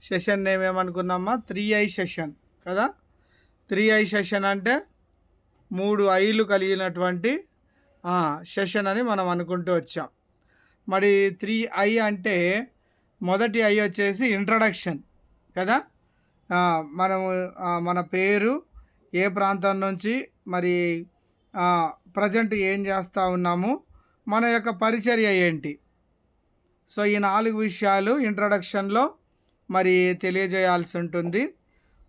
Session name ఏమనుకున్నామా 3i session కదా. 3i session అంటే 3 ఐలు కలిగినటువంటి సెషన్ అని మనం అనుకుంటూ వచ్చాం. మరి 3i అంటే మొదటి ఐ వచ్చేసి ఇంట్రడక్షన్ కదా. మనము మన పేరు, ఏ ప్రాంతం నుంచి, మరి ప్రజెంట్ ఏం చేస్తూ ఉన్నాము, మన యొక్క పరిచర్య ఏంటి. సో ఈ 4 విషయాలు ఇంట్రడక్షన్లో మరి తెలియజేయాల్సి ఉంటుంది.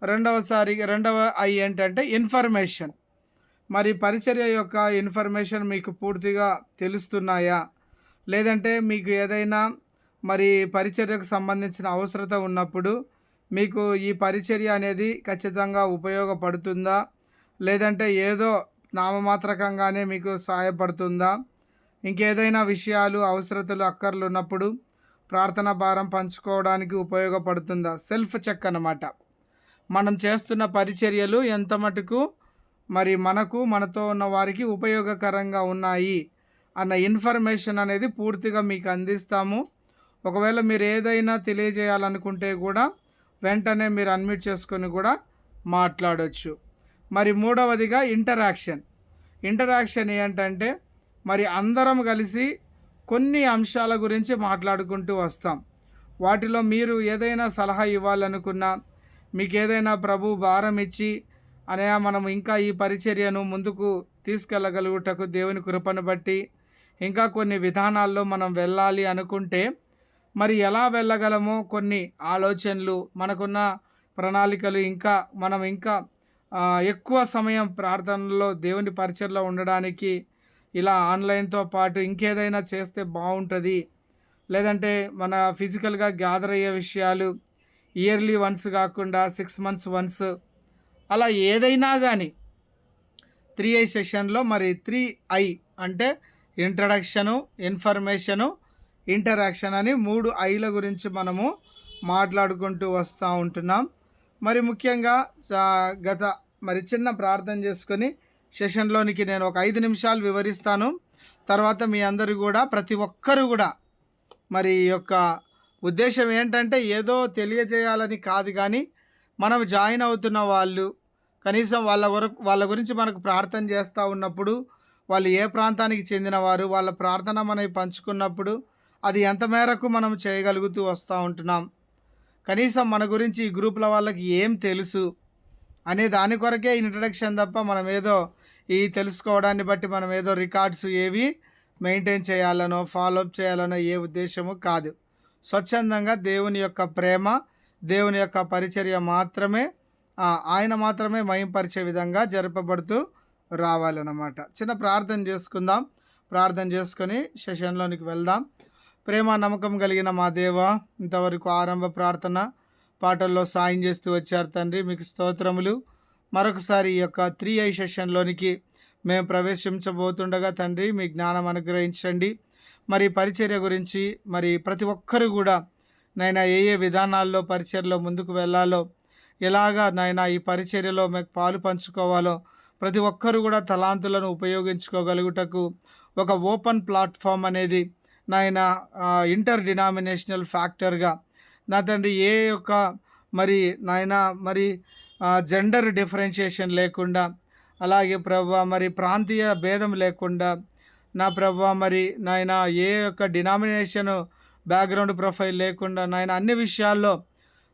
రెండవ ఐ ఏంటంటే ఇన్ఫర్మేషన్. మరి పరిచర్య యొక్క ఇన్ఫర్మేషన్ మీకు పూర్తిగా తెలుస్తున్నాయా, లేదంటే మీకు ఏదైనా మరి పరిచర్యకు సంబంధించిన అవసరత ఉన్నప్పుడు మీకు ఈ పరిచర్య అనేది ఖచ్చితంగా ఉపయోగపడుతుందా, లేదంటే ఏదో నామమాత్రకంగానే మీకు సహాయపడుతుందా, ఇంకేదైనా విషయాలు, అవసరతలు, అక్కర్లు ఉన్నప్పుడు ప్రార్థన భారం పంచుకోవడానికి ఉపయోగపడుతుందా. సెల్ఫ్ చెక్ అన్నమాట. మనం చేస్తున్న పరిచర్యలు ఎంత మటుకు మరి మనతో ఉన్న వారికి ఉపయోగకరంగా ఉన్నాయి అన్న ఇన్ఫర్మేషన్ అనేది పూర్తిగా మీకు అందిస్తాము. ఒకవేళ మీరు ఏదైనా తెలియజేయాలనుకుంటే కూడా వెంటనే మీరు అన్మ్యూట్ చేసుకొని కూడా మాట్లాడవచ్చు. మరి మూడవదిగా ఇంటరాక్షన్ ఏంటంటే మరి అందరం కలిసి కొన్ని అంశాల గురించి మాట్లాడుకుంటూ వస్తాం. వాటిలో మీరు ఏదైనా సలహా ఇవ్వాలనుకున్నా, మీకు ఏదైనా ప్రభు భారం ఇచ్చి అనయా మనం ఇంకా ఈ పరిచర్యను ముందుకు తీసుకెళ్ళగలుగుటకు దేవుని కృపను బట్టి ఇంకా కొన్ని విధానాల్లో మనం వెళ్ళాలి అనుకుంటే మరి ఎలా వెళ్ళగలమో కొన్ని ఆలోచనలు, మనకున్న ప్రణాళికలు, మనం ఇంకా ఎక్కువ సమయం ప్రార్థనలో దేవుని పరిచర్లో ఉండడానికి ఇలా ఆన్లైన్తో పాటు ఇంకేదైనా చేస్తే బాగుంటుంది, లేదంటే మన ఫిజికల్గా గ్యాదర్ అయ్యే విషయాలు ఇయర్లీ వన్స్ కాకుండా 6 months వన్స్ అలా ఏదైనా కానీ 3i సెషన్లో మరి 3i అంటే ఇంట్రడక్షను, ఇన్ఫర్మేషను, ఇంటరాక్షన్ అని 3 ఐల గురించి మనము మాట్లాడుకుంటూ వస్తూ ఉంటున్నాం. మరి ముఖ్యంగా మరి చిన్న ప్రార్థన చేసుకొని సెషన్లోనికి నేను ఒక 5 నిమిషాలు వివరిస్తాను. తర్వాత మీ అందరూ కూడా ప్రతి ఒక్కరు కూడా మరి యొక్క ఉద్దేశం ఏంటంటే ఏదో తెలియజేయాలని కాదు, కానీ మనం జాయిన్ అవుతున్న వాళ్ళు కనీసం వాళ్ళ గురించి మనకు ప్రార్థన చేస్తూ ఉన్నప్పుడు వాళ్ళు ఏ ప్రాంతానికి చెందినవారు, వాళ్ళ ప్రార్థన మనకి పంచుకున్నప్పుడు అది ఎంత మేరకు మనం చేయగలుగుతూ వస్తూ ఉంటున్నాం, కనీసం మన గురించి ఈ గ్రూప్ల వాళ్ళకి ఏం తెలుసు అనే దాని కొరకే ఇంట్రడక్షన్ తప్ప మనం ఏదో ఈ తెలుసుకోవడాన్ని బట్టి మనం ఏదో రికార్డ్స్ ఏవి మెయింటైన్ చేయాలనో ఫాలోఅప్ చేయాలనో ఏ ఉద్దేశము కాదు. స్వచ్ఛందంగా దేవుని యొక్క ప్రేమ, దేవుని యొక్క పరిచర్య మాత్రమే ఆయన మాత్రమే మహింపరిచే విధంగా జరపబడుతూ రావాలన్నమాట. చిన్న ప్రార్థన చేసుకుందాం. ప్రార్థన చేసుకొని సెషన్లోనికి వెళ్దాం. ప్రేమ నమ్మకం కలిగిన మా దేవ, ఇంతవరకు ఆరంభ ప్రార్థన పాటల్లో సాయం చేస్తూ వచ్చారు తండ్రి, మీకు స్తోత్రములు. మరొకసారి ఈ యొక్క 3i సెషన్లోనికి మేము ప్రవేశించబోతుండగా తండ్రి మీ జ్ఞానం అనుగ్రహించండి. మరి పరిచర్య గురించి మరి ప్రతి ఒక్కరు కూడా నైనా ఏ విధానాల్లో పరిచర్యలో ముందుకు వెళ్ళాలో, ఎలాగా నైనా ఈ పరిచర్యలో మీకు పాలు పంచుకోవాలో ప్రతి ఒక్కరు కూడా తలాంతులను ఉపయోగించుకోగలుగుటకు ఒక ఓపెన్ ప్లాట్ఫామ్ అనేది నాయన ఇంటర్ డినామినేషనల్ ఫ్యాక్టర్గా నా తండ్రి ఏ యొక్క మరి నాయన మరి జెండర్ డిఫరెన్షియేషన్ లేకుండా, అలాగే ప్రభువా మరి ప్రాంతీయ భేదం లేకుండా నా ప్రభువా మరి నాయన ఏ యొక్క డినామినేషన్ బ్యాక్గ్రౌండ్ ప్రొఫైల్ లేకుండా నాయన అన్ని విషయాల్లో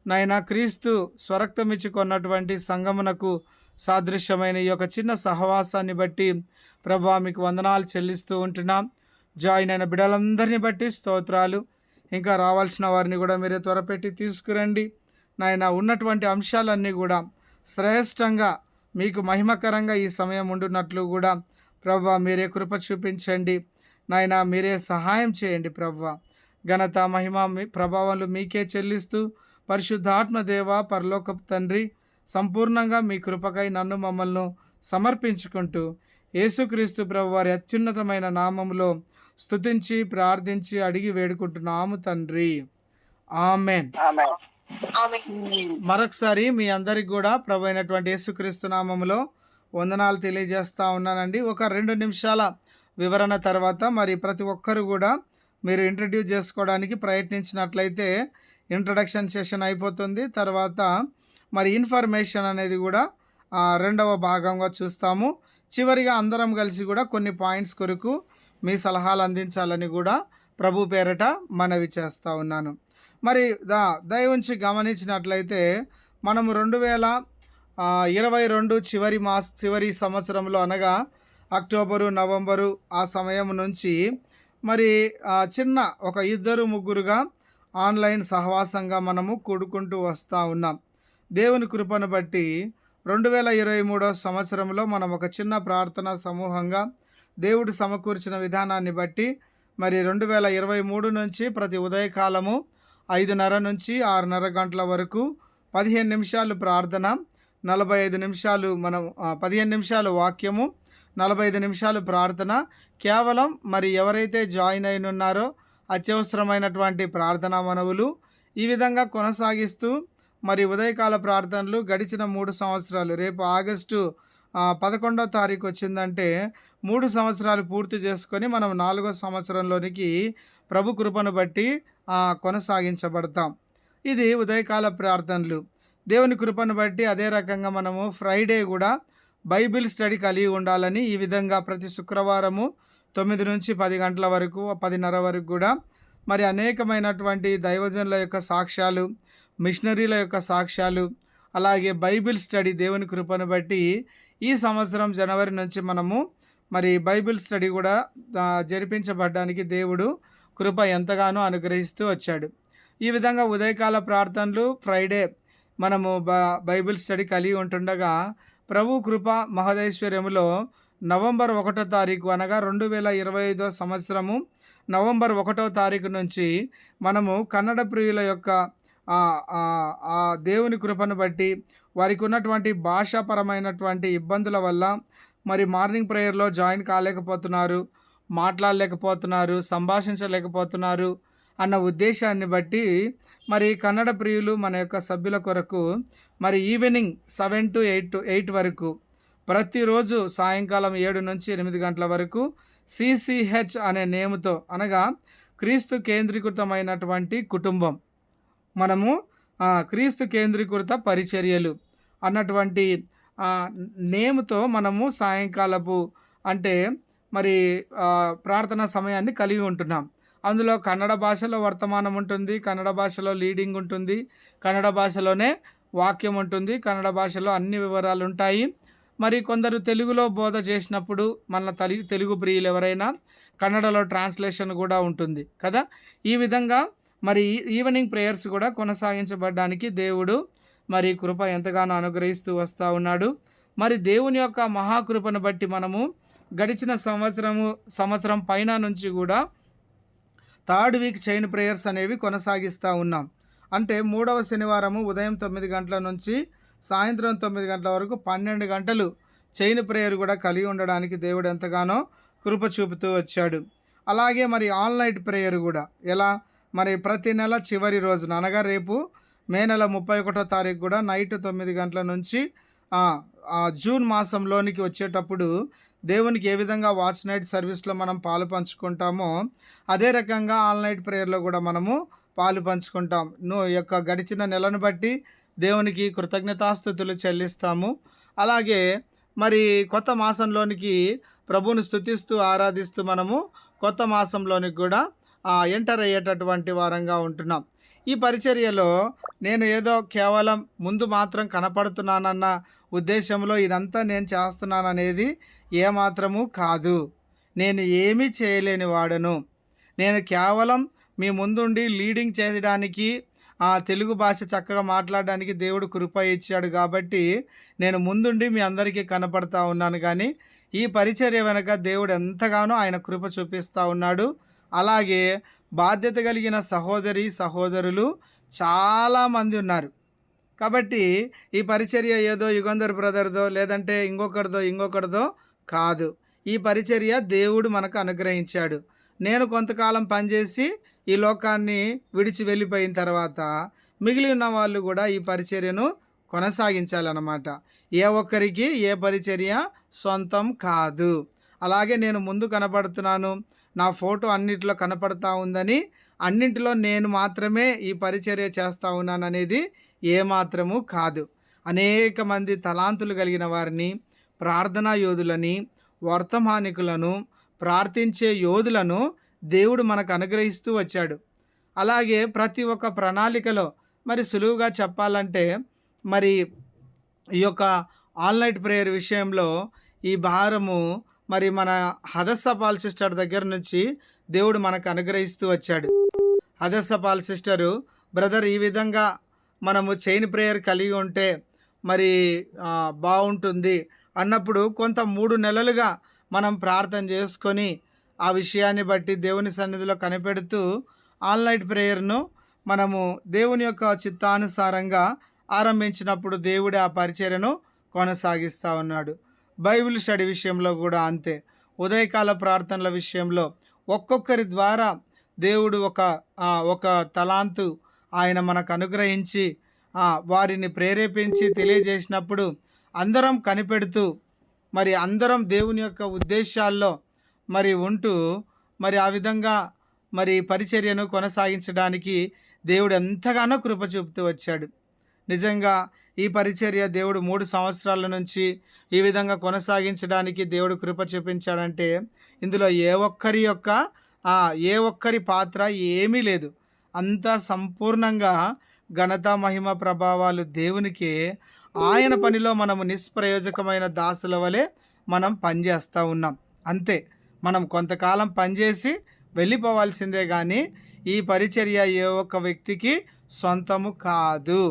నాయన క్రీస్తు స్వరక్తమిచ్చి కొన్నటువంటి సంగమునకు సాదృశ్యమైన ఈ యొక్క చిన్న సహవాసాన్ని బట్టి ప్రభువా మీకు వందనాలు చెల్లిస్తూ ఉంటున్నాం. జాయిన్ అయిన బిడ్డలందరినీ బట్టి స్తోత్రాలు. ఇంకా రావాల్సిన వారిని కూడా మీరే త్వరపెట్టి తీసుకురండి నాయన. ఉన్నటువంటి అంశాలన్నీ కూడా శ్రేష్టంగా మీకు మహిమకరంగా ఈ సమయం ఉండున్నట్లు కూడా ప్రభువా మీరే కృప చూపించండి నాయన. మీరే సహాయం చేయండి ప్రభువా. ఘనత మహిమ ప్రభావాలు మీకే చెల్లిస్తూ పరిశుద్ధాత్మ దేవ పరలోకపు తండ్రి సంపూర్ణంగా మీ కృపకై నన్ను మమ్మల్ని సమర్పించుకుంటూ యేసుక్రీస్తు ప్రభు వారి అత్యున్నతమైన నామములో స్తుతించి ప్రార్థించి అడిగి వేడుకుంటున్నాము తండ్రి, ఆమెన్. మరొకసారి మీ అందరికి కూడా ప్రభు అయినటువంటి యేసుక్రీస్తు నామములో వందనాలు తెలియజేస్తూ ఉన్నానండి. ఒక 2 నిమిషాల వివరణ తర్వాత మరి ప్రతి ఒక్కరు కూడా మీరు ఇంట్రడ్యూస్ చేసుకోవడానికి ప్రయత్నించినట్లయితే ఇంట్రడక్షన్ సెషన్ అయిపోతుంది. తర్వాత మరి ఇన్ఫర్మేషన్ అనేది కూడా రెండవ భాగంగా చూస్తాము. చివరిగా అందరం కలిసి కూడా కొన్ని పాయింట్స్ కొరకు మీ సలహాలు అందించాలని కూడా ప్రభు పేరట మనవి చేస్తూ ఉన్నాను. మరి దయవుంచి గమనించినట్లయితే మనము 2022 చివరి సంవత్సరంలో అనగా అక్టోబరు, నవంబరు ఆ సమయం నుంచి మరి చిన్న ఒక 2-3గా ఆన్లైన్ సహవాసంగా మనము కూడుకుంటూ వస్తూ ఉన్నాం. దేవుని కృపను బట్టి 2023 సంవత్సరంలో మనం ఒక చిన్న ప్రార్థనా సమూహంగా దేవుడు సమకూర్చిన విధానాన్ని బట్టి మరి 2023 నుంచి ప్రతి ఉదయకాలము 5:30 నుంచి 6:30 గంటల వరకు 15 నిమిషాలు ప్రార్థన, 45 నిమిషాలు మనం 15 నిమిషాలు వాక్యము, 45 నిమిషాలు ప్రార్థన. కేవలం మరి ఎవరైతే జాయిన్ అయిన ఉన్నారో అత్యవసరమైనటువంటి ప్రార్థనా మనవులు ఈ విధంగా కొనసాగిస్తూ మరి ఉదయకాల ప్రార్థనలు గడిచిన 3 సంవత్సరాలు, రేపు ఆగస్టు 11వ తారీఖు వచ్చిందంటే 3 సంవత్సరాలు పూర్తి చేసుకొని మనం 4వ సంవత్సరంలోనికి ప్రభు కృపను బట్టి కొనసాగించబడతాం. ఇది ఉదయకాల ప్రార్థనలు. దేవుని కృపను బట్టి అదే రకంగా మనము ఫ్రైడే కూడా బైబిల్ స్టడీ కలిగి ఉండాలని ఈ విధంగా ప్రతి శుక్రవారము 9 నుంచి 10 గంటల వరకు, 10:30 వరకు కూడా మరి అనేకమైనటువంటి దైవజనుల యొక్క సాక్ష్యాలు, మిషనరీల యొక్క సాక్ష్యాలు, అలాగే బైబిల్ స్టడీ దేవుని కృపను బట్టి ఈ సంవత్సరం జనవరి నుంచి మనము మరి బైబిల్ స్టడీ కూడా జరిపించబడ్డానికి దేవుడు కృప ఎంతగానో అనుగ్రహిస్తూ వచ్చాడు. ఈ విధంగా ఉదయకాల ప్రార్థనలు ఫ్రైడే మనము బైబిల్ స్టడీ కలిగి ఉంటుండగా ప్రభు కృప మహదైశ్వర్యములో నవంబర్ 1వ తారీఖు అనగా 2025 సంవత్సరము నవంబర్ 1వ తారీఖు నుంచి మనము కన్నడ ప్రియుల యొక్క దేవుని కృపను బట్టి వారికి ఉన్నటువంటి భాషాపరమైనటువంటి ఇబ్బందుల వల్ల మరి మార్నింగ్ ప్రేయర్లో జాయిన్ కాలేకపోతున్నారు, మాట్లాడలేకపోతున్నారు, సంభాషించలేకపోతున్నారు అన్న ఉద్దేశాన్ని బట్టి మరి కన్నడ ప్రియులు మన యొక్క సభ్యుల కొరకు మరి ఈవినింగ్ 7 to 8 వరకు ప్రతిరోజు సాయంకాలం 7 నుంచి 8 గంటల వరకు CCH అనే నేముతో అనగా క్రీస్తు కేంద్రీకృతమైనటువంటి కుటుంబం, మనము క్రీస్తు కేంద్రీకృత పరిచర్యలు అన్నటువంటి నేముతో మనము సాయంకాలపు అంటే మరి ప్రార్థనా సమయాన్ని కలిగి ఉంటున్నాం. అందులో కన్నడ భాషలో వర్తమానం ఉంటుంది, కన్నడ భాషలో లీడింగ్ ఉంటుంది, కన్నడ భాషలోనే వాక్యం ఉంటుంది, కన్నడ భాషలో అన్ని వివరాలు ఉంటాయి. మరి కొందరు తెలుగులో బోధ చేసినప్పుడు మన తెలుగు ప్రియులు ఎవరైనా కన్నడలో ట్రాన్స్లేషన్ కూడా ఉంటుంది కదా. ఈ విధంగా మరి ఈవినింగ్ ప్రేయర్స్ కూడా కొనసాగించబడడానికి దేవుడు మరి కృప ఎంతగానో అనుగ్రహిస్తూ వస్తూ ఉన్నాడు. మరి దేవుని యొక్క మహాకృపను బట్టి మనము గడిచిన సంవత్సరం పైన నుంచి కూడా 3rd వీక్ చైన్ ప్రేయర్స్ అనేవి కొనసాగిస్తూ ఉన్నాం. అంటే 3వ శనివారము ఉదయం 9 గంటల నుంచి సాయంత్రం 9 గంటల వరకు 12 గంటలు చైన్ ప్రేయర్ కూడా కలిగి ఉండడానికి దేవుడు ఎంతగానో కృప చూపుతూ వచ్చాడు. అలాగే మరి ఆల్ నైట్ ప్రేయర్ కూడా ఎలా మరి ప్రతి నెల చివరి రోజున అనగా రేపు మే నెల 31వ తారీఖు కూడా నైట్ 9 గంటల నుంచి జూన్ మాసంలోనికి వచ్చేటప్పుడు దేవునికి ఏ విధంగా వాచ్ నైట్ సర్వీస్లో మనం పాలు పంచుకుంటామో అదే రకంగా ఆల్ నైట్ ప్రేయర్లో కూడా మనము పాలు పంచుకుంటాం. యొక్క గడిచిన నెలను బట్టి దేవునికి కృతజ్ఞతాస్తుతులు చెల్లిస్తాము. అలాగే మరి కొత్త మాసంలోనికి ప్రభువుని స్తుతిస్తూ ఆరాధిస్తూ మనము కొత్త మాసంలోనికి కూడా ఎంటర్ అయ్యేటటువంటి వారంగా ఉంటున్నాం. ఈ పరిచర్యలో నేను ఏదో కేవలం ముందు మాత్రం కనపడుతున్నానన్న ఉద్దేశంలో ఇదంతా నేను చేస్తున్నాననేది ఏమాత్రము కాదు. నేను ఏమీ చేయలేని వాడను. నేను కేవలం మీ ముందుండి లీడింగ్ చేయడానికి తెలుగు భాష చక్కగా మాట్లాడడానికి దేవుడు కృప ఇచ్చాడు కాబట్టి నేను ముందుండి మీ అందరికీ కనపడతా ఉన్నాను. కానీ ఈ పరిచర్య వెనక దేవుడు ఎంతగానో ఆయన కృప చూపిస్తూ ఉన్నాడు. అలాగే బాధ్యత కలిగిన సహోదరులు చాలామంది ఉన్నారు. కాబట్టి ఈ పరిచర్య ఏదో యుగంధర్ బ్రదర్దో లేదంటే ఇంకొకరిదో కాదు. ఈ పరిచర్య దేవుడు మనకు అనుగ్రహించాడు. నేను కొంతకాలం పనిచేసి ఈ లోకాన్ని విడిచి వెళ్ళిపోయిన తర్వాత మిగిలి ఉన్న వాళ్ళు కూడా ఈ పరిచర్యను కొనసాగించాలన్నమాట. ఏ ఒక్కరికి ఏ పరిచర్య సొంతం కాదు. అలాగే నేను ముందు కనపడుతున్నాను, నా ఫోటో అన్నిట్లో కనపడతా ఉందని అన్నింటిలో నేను మాత్రమే ఈ పరిచర్య చేస్తా ఉన్నాననేది ఏమాత్రము కాదు. అనేక మంది తలాంతులు కలిగిన వారిని, ప్రార్థనా యోధులని, వర్తమానికులను, ప్రార్థించే యోధులను దేవుడు మనకు అనుగ్రహిస్తూ వచ్చాడు. అలాగే ప్రతి ఒక్క ప్రణాళికలో మరి సులువుగా చెప్పాలంటే మరి ఈ యొక్క ఆన్‌లైన్ ప్రేయర్ విషయంలో ఈ భారము మరి మన హదస్స పాల్ సిస్టర్ దగ్గర నుంచి దేవుడు మనకు అనుగ్రహిస్తూ వచ్చాడు. హదస్స పాల్ సిస్టరు, బ్రదర్ ఈ విధంగా మనము చైన్ ప్రేయర్ కలిగి ఉంటే మరి బావుంటుంది అన్నప్పుడు కొంత 3 నెలలుగా మనం ప్రార్థన చేసుకొని ఆ విషయాన్ని బట్టి దేవుని సన్నిధిలో కనిపెడుతూ ఆన్‌లైన్ ప్రేయర్‌ను మనము దేవుని యొక్క చిత్తానుసారంగా ఆరంభించినప్పుడు దేవుడే ఆ పరిచర్యను కొనసాగిస్తూ ఉన్నాడు. బైబిల్ స్టడీ విషయంలో కూడా అంతే. ఉదయకాల ప్రార్థనల విషయంలో ఒక్కొక్కరి ద్వారా దేవుడు ఒక తలాంతు ఆయన మనకు అనుగ్రహించి వారిని ప్రేరేపించి తెలియజేసినప్పుడు అందరం కనిపెడుతూ మరి అందరం దేవుని యొక్క ఉద్దేశాల్లో మరి ఉంటూ మరి ఆ విధంగా మరి పరిచర్యను కొనసాగించడానికి దేవుడు ఎంతగానో కృప చూపుతూ వచ్చాడు. నిజంగా ఈ పరిచర్య దేవుడు 3 సంవత్సరాల నుంచి ఈ విధంగా కొనసాగించడానికి దేవుడు కృప చూపించాడంటే ఇందులో ఏ ఒక్కరి పాత్ర ఏమీ లేదు. అంతా సంపూర్ణంగా ఘనత, మహిమ, ప్రభావాలు దేవునికే. ఆయన పనిలో మనము నిష్ప్రయోజకమైన దాసుల వలె మనం పనిచేస్తూ ఉన్నాం. అంతే. మనం కొంతకాలం పనిచేసి వెళ్ళిపోవాల్సిందే కానీ ఈ పరిచర్య ఏ ఒక్క వ్యక్తికి సొంతము కాదు,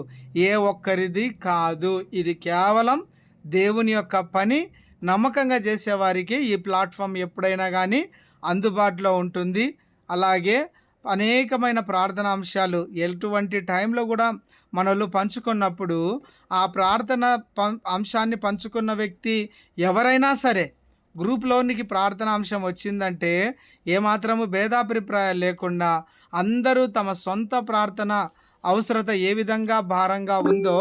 ఏ ఒక్కరిది కాదు. ఇది కేవలం దేవుని యొక్క పని. నమ్మకంగా చేసేవారికి ఈ ప్లాట్ఫామ్ ఎప్పుడైనా కానీ అందుబాటులో ఉంటుంది. అలాగే అనేకమైన ప్రార్థన అంశాలు ఎటువంటి టైంలో కూడా మనోళ్ళు పంచుకున్నప్పుడు ఆ ప్రార్థన అంశాన్ని పంచుకున్న వ్యక్తి ఎవరైనా సరే గ్రూప్లోనికి ప్రార్థన అంశం వచ్చిందంటే ఏమాత్రము భేదాభిప్రాయాలు లేకుండా అందరూ తమ సొంత ప్రార్థన అవసరత ఏ విధంగా భారంగా ఉందో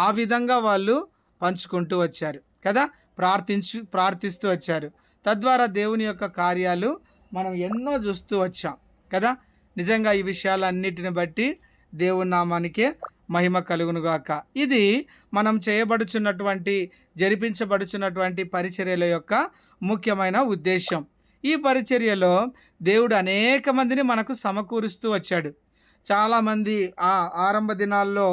ఆ విధంగా వాళ్ళు పంచుకుంటూ వచ్చారు కదా, ప్రార్థిస్తూ వచ్చారు. తద్వారా దేవుని యొక్క కార్యాలు మనం ఎన్నో చూస్తూ వచ్చాం కదా. నిజంగా ఈ విషయాలన్నిటిని బట్టి దేవుని నామానికే మహిమ కలుగునుగాక. ఇది మనం జరిపించబడుచున్నటువంటి పరిచర్యల యొక్క ముఖ్యమైన ఉద్దేశం. ఈ పరిచర్యలో దేవుడు అనేక మందిని మనకు సమకూరుస్తూ వచ్చాడు. చాలామంది ఆరంభ దినాల్లో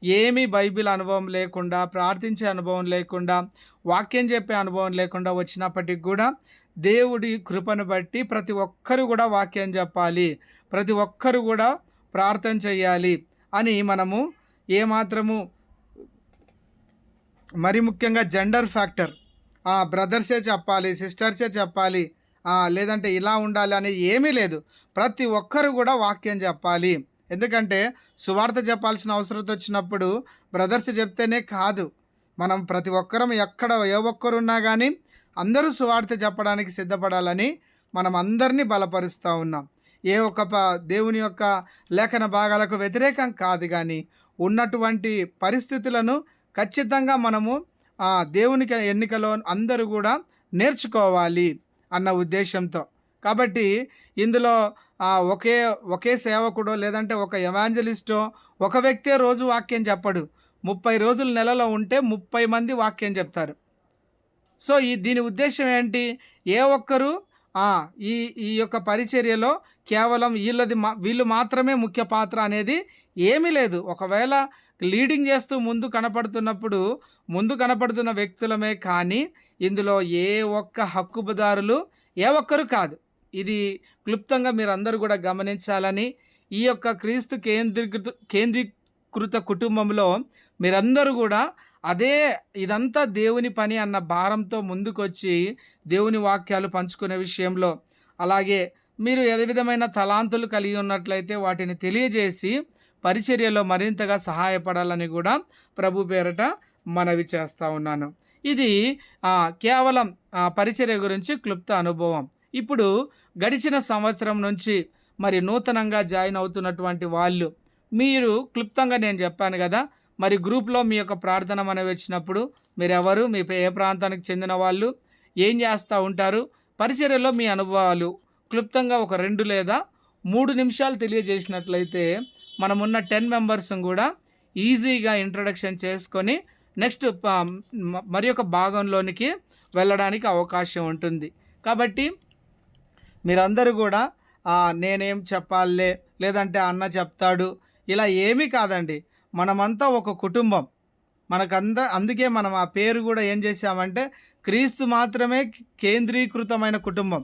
ఏమీ బైబిల్ అనుభవం లేకుండా, ప్రార్థించే అనుభవం లేకుండా, వాక్యం చెప్పే అనుభవం లేకుండా వచ్చినప్పటికి కూడా దేవుడి కృపను బట్టి ప్రతి ఒక్కరు కూడా వాక్యం చెప్పాలి, ప్రతి ఒక్కరు కూడా ప్రార్థన చేయాలి అని మనము ఏమాత్రము మరి ముఖ్యంగా జెండర్ ఫ్యాక్టర్, బ్రదర్సే చెప్పాలి, సిస్టర్సే చెప్పాలి, లేదంటే ఇలా ఉండాలి అనేది ఏమీ లేదు. ప్రతి ఒక్కరు కూడా వాక్యం చెప్పాలి. ఎందుకంటే సువార్త చెప్పాల్సిన అవసరం వచ్చినప్పుడు బ్రదర్స్ చెప్తేనే కాదు, మనం ప్రతి ఒక్కరం ఎక్కడ ఏ ఒక్కరున్నా కానీ అందరూ సువార్త చెప్పడానికి సిద్ధపడాలని మనం అందరినీ బలపరుస్తూ ఉన్నాం. ఏ ఒక్క దేవుని యొక్క లేఖన భాగాలకు వ్యతిరేకం కాదు, కానీ ఉన్నటువంటి పరిస్థితులను ఖచ్చితంగా మనము దేవునికి ఎన్నికలో అందరూ కూడా నేర్చుకోవాలి అన్న ఉద్దేశంతో. కాబట్టి ఇందులో ఒకే సేవకుడో లేదంటే ఒక ఎవాంజలిస్టో ఒక వ్యక్తే రోజు వాక్యం చెప్పడు. 30 రోజులు నెలలో ఉంటే 30 మంది వాక్యం చెప్తారు. సో దీని ఉద్దేశం ఏంటి? ఏ ఒక్కరు ఈ యొక్క పరిచర్యలో కేవలం వీళ్ళు మాత్రమే ముఖ్య పాత్ర అనేది ఏమీ లేదు. ఒకవేళ లీడింగ్ చేస్తూ ముందు కనపడుతున్న వ్యక్తులమే కానీ ఇందులో ఏ ఒక్క హక్కుదారులు ఏ ఒక్కరు కాదు. ఇది క్లుప్తంగా మీరందరూ కూడా గమనించాలని, ఈ యొక్క క్రీస్తు కేంద్రీకృత కుటుంబంలో మీరందరూ కూడా ఇదంతా దేవుని పని అన్న భారంతో ముందుకొచ్చి దేవుని వాక్యాలు పంచుకునే విషయంలో, అలాగే మీరు ఏ విధమైన తలాంతులు కలిగి ఉన్నట్లయితే వాటిని తెలియజేసి పరిచర్యలో మరింతగా సహాయపడాలని కూడా ప్రభు పేరట మనవి చేస్తూ ఉన్నాను. ఇది కేవలం పరిచర్య గురించి క్లుప్త అనుభవం. ఇప్పుడు గడిచిన సంవత్సరం నుంచి మరి నూతనంగా జాయిన్ అవుతున్నటువంటి వాళ్ళు, మీరు క్లుప్తంగా నేను చెప్పాను కదా, మరి గ్రూప్లో మీ యొక్క ప్రార్థన మనవి వచ్చినప్పుడు మీరెవరు, మీ ఏ ప్రాంతానికి చెందిన వాళ్ళు, ఏం చేస్తూ ఉంటారు, పరిచర్యలో మీ అనుభవాలు క్లుప్తంగా ఒక 2 లేదా 3 నిమిషాలు తెలియజేసినట్లయితే మనమున్న 10 మెంబర్స్ కూడా ఈజీగా ఇంట్రొడక్షన్ చేసుకొని నెక్స్ట్ మరి ఒక భాగంలోనికి వెళ్ళడానికి అవకాశం ఉంటుంది. కాబట్టి మీరందరూ కూడా నేనేం చెప్పాలే, లేదంటే అన్న చెప్తాడు, ఇలా ఏమీ కాదండి. మనమంతా ఒక కుటుంబం. అందుకే మనం ఆ పేరు కూడా ఏం చేశామంటే క్రీస్తు మాత్రమే కేంద్రీకృతమైన కుటుంబం,